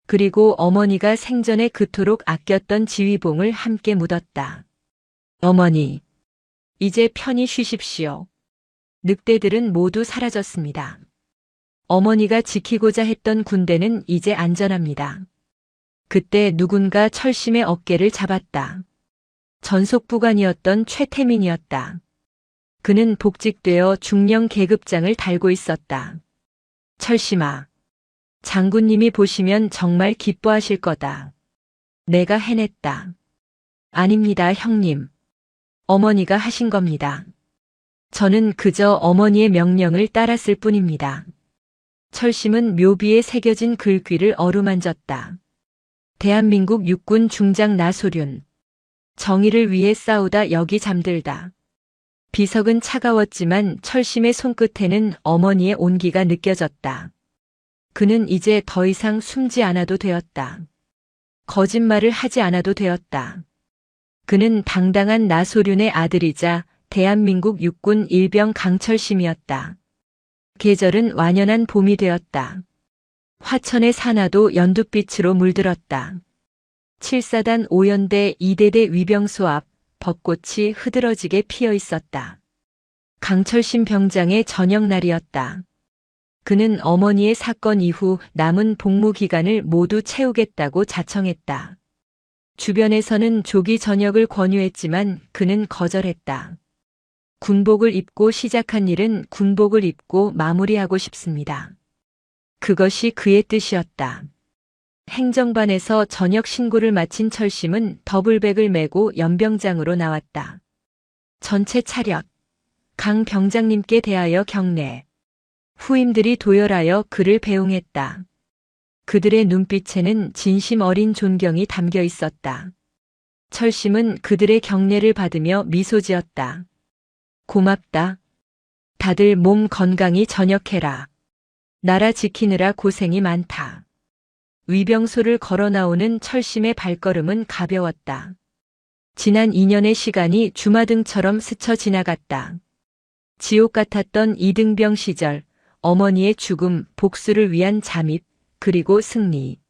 그리고 어머니가 생전에 그토록 아꼈던 지휘봉을 함께 묻었다. 어머니, 이제 편히 쉬십시오. 늑대들은 모두 사라졌습니다. 어머니가 지키고자 했던 군대는 이제 안전합니다. 그때 누군가 철심의 어깨를 잡았다. 전속부관이었던 최태민이었다. 그는 복직되어 중령 계급장을 달고 있었다. 철심아, 장군님이 보시면 정말 기뻐하실 거다. 내가 해냈다. 아닙니다, 형님. 어머니가 하신 겁니다. 저는 그저 어머니의 명령을 따랐을 뿐입니다. 철심은 묘비에 새겨진 글귀를 어루만졌다. 대한민국 육군 중장 나소륜. 정의를 위해 싸우다 여기 잠들다. 비석은 차가웠지만 철심의 손끝에는 어머니의 온기가 느껴졌다. 그는 이제 더 이상 숨지 않아도 되었다. 거짓말을 하지 않아도 되었다. 그는 당당한 나소륜의 아들이자 대한민국 육군 일병 강철심이었다. 계절은 완연한 봄이 되었다. 화천의 산하도 연두빛으로 물들었다. 7사단 5연대 2대대 위병소 앞 벚꽃이 흐드러지게 피어 있었다. 강철심 병장의 저녁날이었다. 그는 어머니의 사건 이후 남은 복무 기간을 모두 채우겠다고 자청했다. 주변에서는 조기 전역을 권유했지만 그는 거절했다. 군복을 입고 시작한 일은 군복을 입고 마무리하고 싶습니다. 그것이 그의 뜻이었다. 행정반에서 전역 신고를 마친 철심은 더블백을 메고 연병장으로 나왔다. 전체 차렷. 강 병장님께 대하여 경례. 후임들이 도열하여 그를 배웅했다. 그들의 눈빛에는 진심 어린 존경이 담겨 있었다. 철심은 그들의 경례를 받으며 미소 지었다. 고맙다. 다들 몸 건강히 전역해라. 나라 지키느라 고생이 많다. 위병소를 걸어 나오는 철심의 발걸음은 가벼웠다. 지난 2년의 시간이 주마등처럼 스쳐 지나갔다. 지옥 같았던 이등병 시절, 어머니의 죽음, 복수를 위한 잠입, 그리고 승리.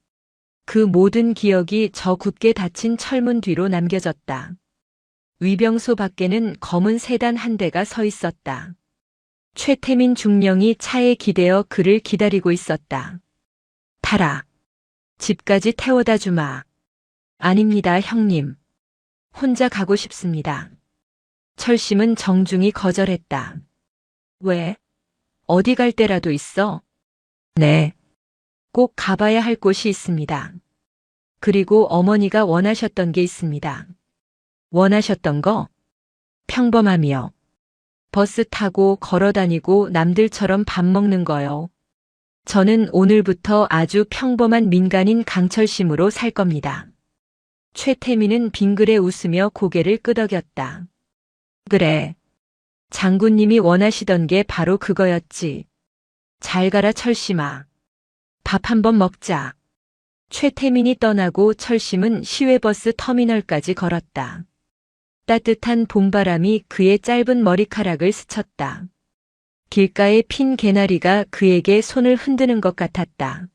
그 모든 기억이 저 굳게 닫힌 철문 뒤로 남겨졌다. 위병소 밖에는 검은 세단 한 대가 서 있었다. 최태민 중령이 차에 기대어 그를 기다리고 있었다. 타라. 집까지 태워다 주마. 아닙니다, 형님. 혼자 가고 싶습니다. 철심은 정중히 거절했다. 왜? 어디 갈 데라도 있어? 네. 꼭 가봐야 할 곳이 있습니다. 그리고 어머니가 원하셨던 게 있습니다. 원하셨던 거? 평범함이요. 버스 타고 걸어 다니고 남들처럼 밥 먹는 거요. 저는 오늘부터 아주 평범한 민간인 강철심으로 살 겁니다. 최태민은 빙그레 웃으며 고개를 끄덕였다. 그래. 장군님이 원하시던 게 바로 그거였지. 잘 가라 철심아. 밥 한번 먹자. 최태민이 떠나고 철심은 시외버스 터미널까지 걸었다. 따뜻한 봄바람이 그의 짧은 머리카락을 스쳤다. 길가에 핀 개나리가 그에게 손을 흔드는 것 같았다.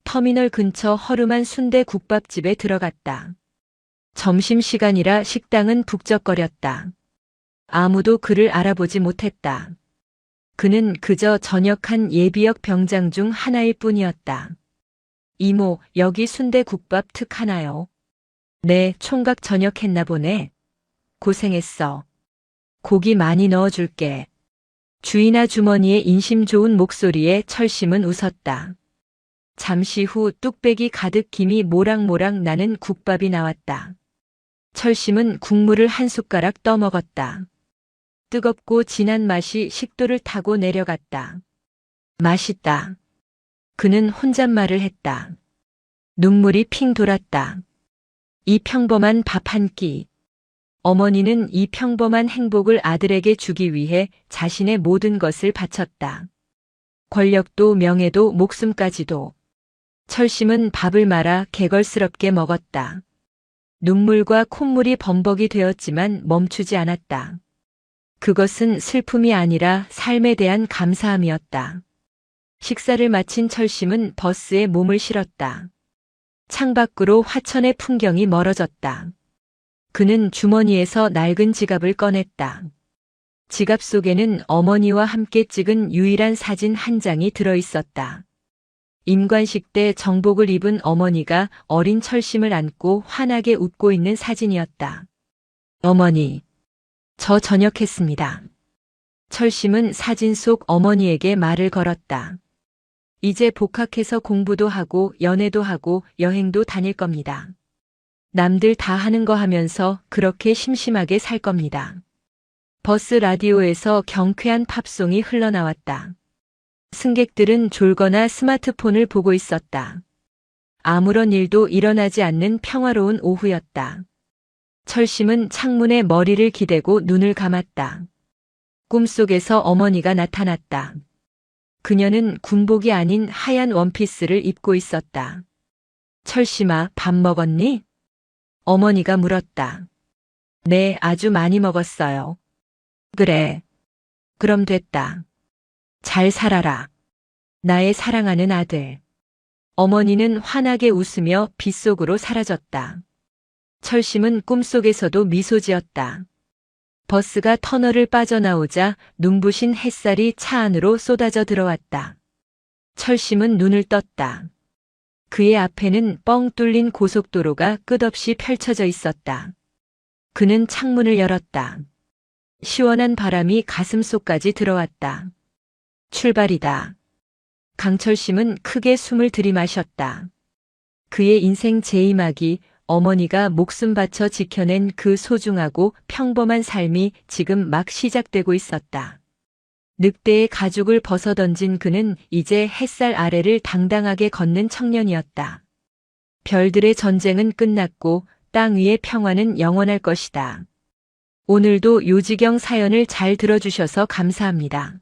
터미널 근처 허름한 순대 국밥집에 들어갔다. 점심시간이라 식당은 북적거렸다. 아무도 그를 알아보지 못했다. 그는 그저 전역한 예비역 병장 중 하나일 뿐이었다. 이모, 여기 순대국밥 특 하나요? 네, 총각 전역했나 보네. 고생했어. 고기 많이 넣어줄게. 주인아 주머니의 인심 좋은 목소리에 철심은 웃었다. 잠시 후 뚝배기 가득 김이 모락모락 나는 국밥이 나왔다. 철심은 국물을 한 숟가락 떠먹었다. 뜨겁고 진한 맛이 식도를 타고 내려갔다. 맛있다. 그는 혼잣말을 했다. 눈물이 핑 돌았다. 이 평범한 밥 한 끼. 어머니는 이 평범한 행복을 아들에게 주기 위해 자신의 모든 것을 바쳤다. 권력도 명예도 목숨까지도. 철심은 밥을 말아 개걸스럽게 먹었다. 눈물과 콧물이 범벅이 되었지만 멈추지 않았다. 그것은 슬픔이 아니라 삶에 대한 감사함이었다. 식사를 마친 철심은 버스에 몸을 실었다. 창밖으로 화천의 풍경이 멀어졌다. 그는 주머니에서 낡은 지갑을 꺼냈다. 지갑 속에는 어머니와 함께 찍은 유일한 사진 한 장이 들어있었다. 임관식 때 정복을 입은 어머니가 어린 철심을 안고 환하게 웃고 있는 사진이었다. 어머니, 저 전역했습니다. 철심은 사진 속 어머니에게 말을 걸었다. 이제 복학해서 공부도 하고 연애도 하고 여행도 다닐 겁니다. 남들 다 하는 거 하면서 그렇게 심심하게 살 겁니다. 버스 라디오에서 경쾌한 팝송이 흘러나왔다. 승객들은 졸거나 스마트폰을 보고 있었다. 아무런 일도 일어나지 않는 평화로운 오후였다. 철심은 창문에 머리를 기대고 눈을 감았다. 꿈속에서 어머니가 나타났다. 그녀는 군복이 아닌 하얀 원피스를 입고 있었다. 철심아, 밥 먹었니? 어머니가 물었다. 네, 아주 많이 먹었어요. 그래. 그럼 됐다. 잘 살아라. 나의 사랑하는 아들. 어머니는 환하게 웃으며 빗속으로 사라졌다. 철심은 꿈속에서도 미소 지었다. 버스가 터널을 빠져나오자 눈부신 햇살이 차 안으로 쏟아져 들어왔다. 철심은 눈을 떴다. 그의 앞에는 뻥 뚫린 고속도로가 끝없이 펼쳐져 있었다. 그는 창문을 열었다. 시원한 바람이 가슴속까지 들어왔다. 출발이다. 강철심은 크게 숨을 들이마셨다. 그의 인생 제2막이 어머니가 목숨 바쳐 지켜낸 그 소중하고 평범한 삶이 지금 막 시작되고 있었다. 늑대의 가죽을 벗어던진 그는 이제 햇살 아래를 당당하게 걷는 청년이었다. 별들의 전쟁은 끝났고 땅 위의 평화는 영원할 것이다. 오늘도 요지경 사연을 잘 들어주셔서 감사합니다.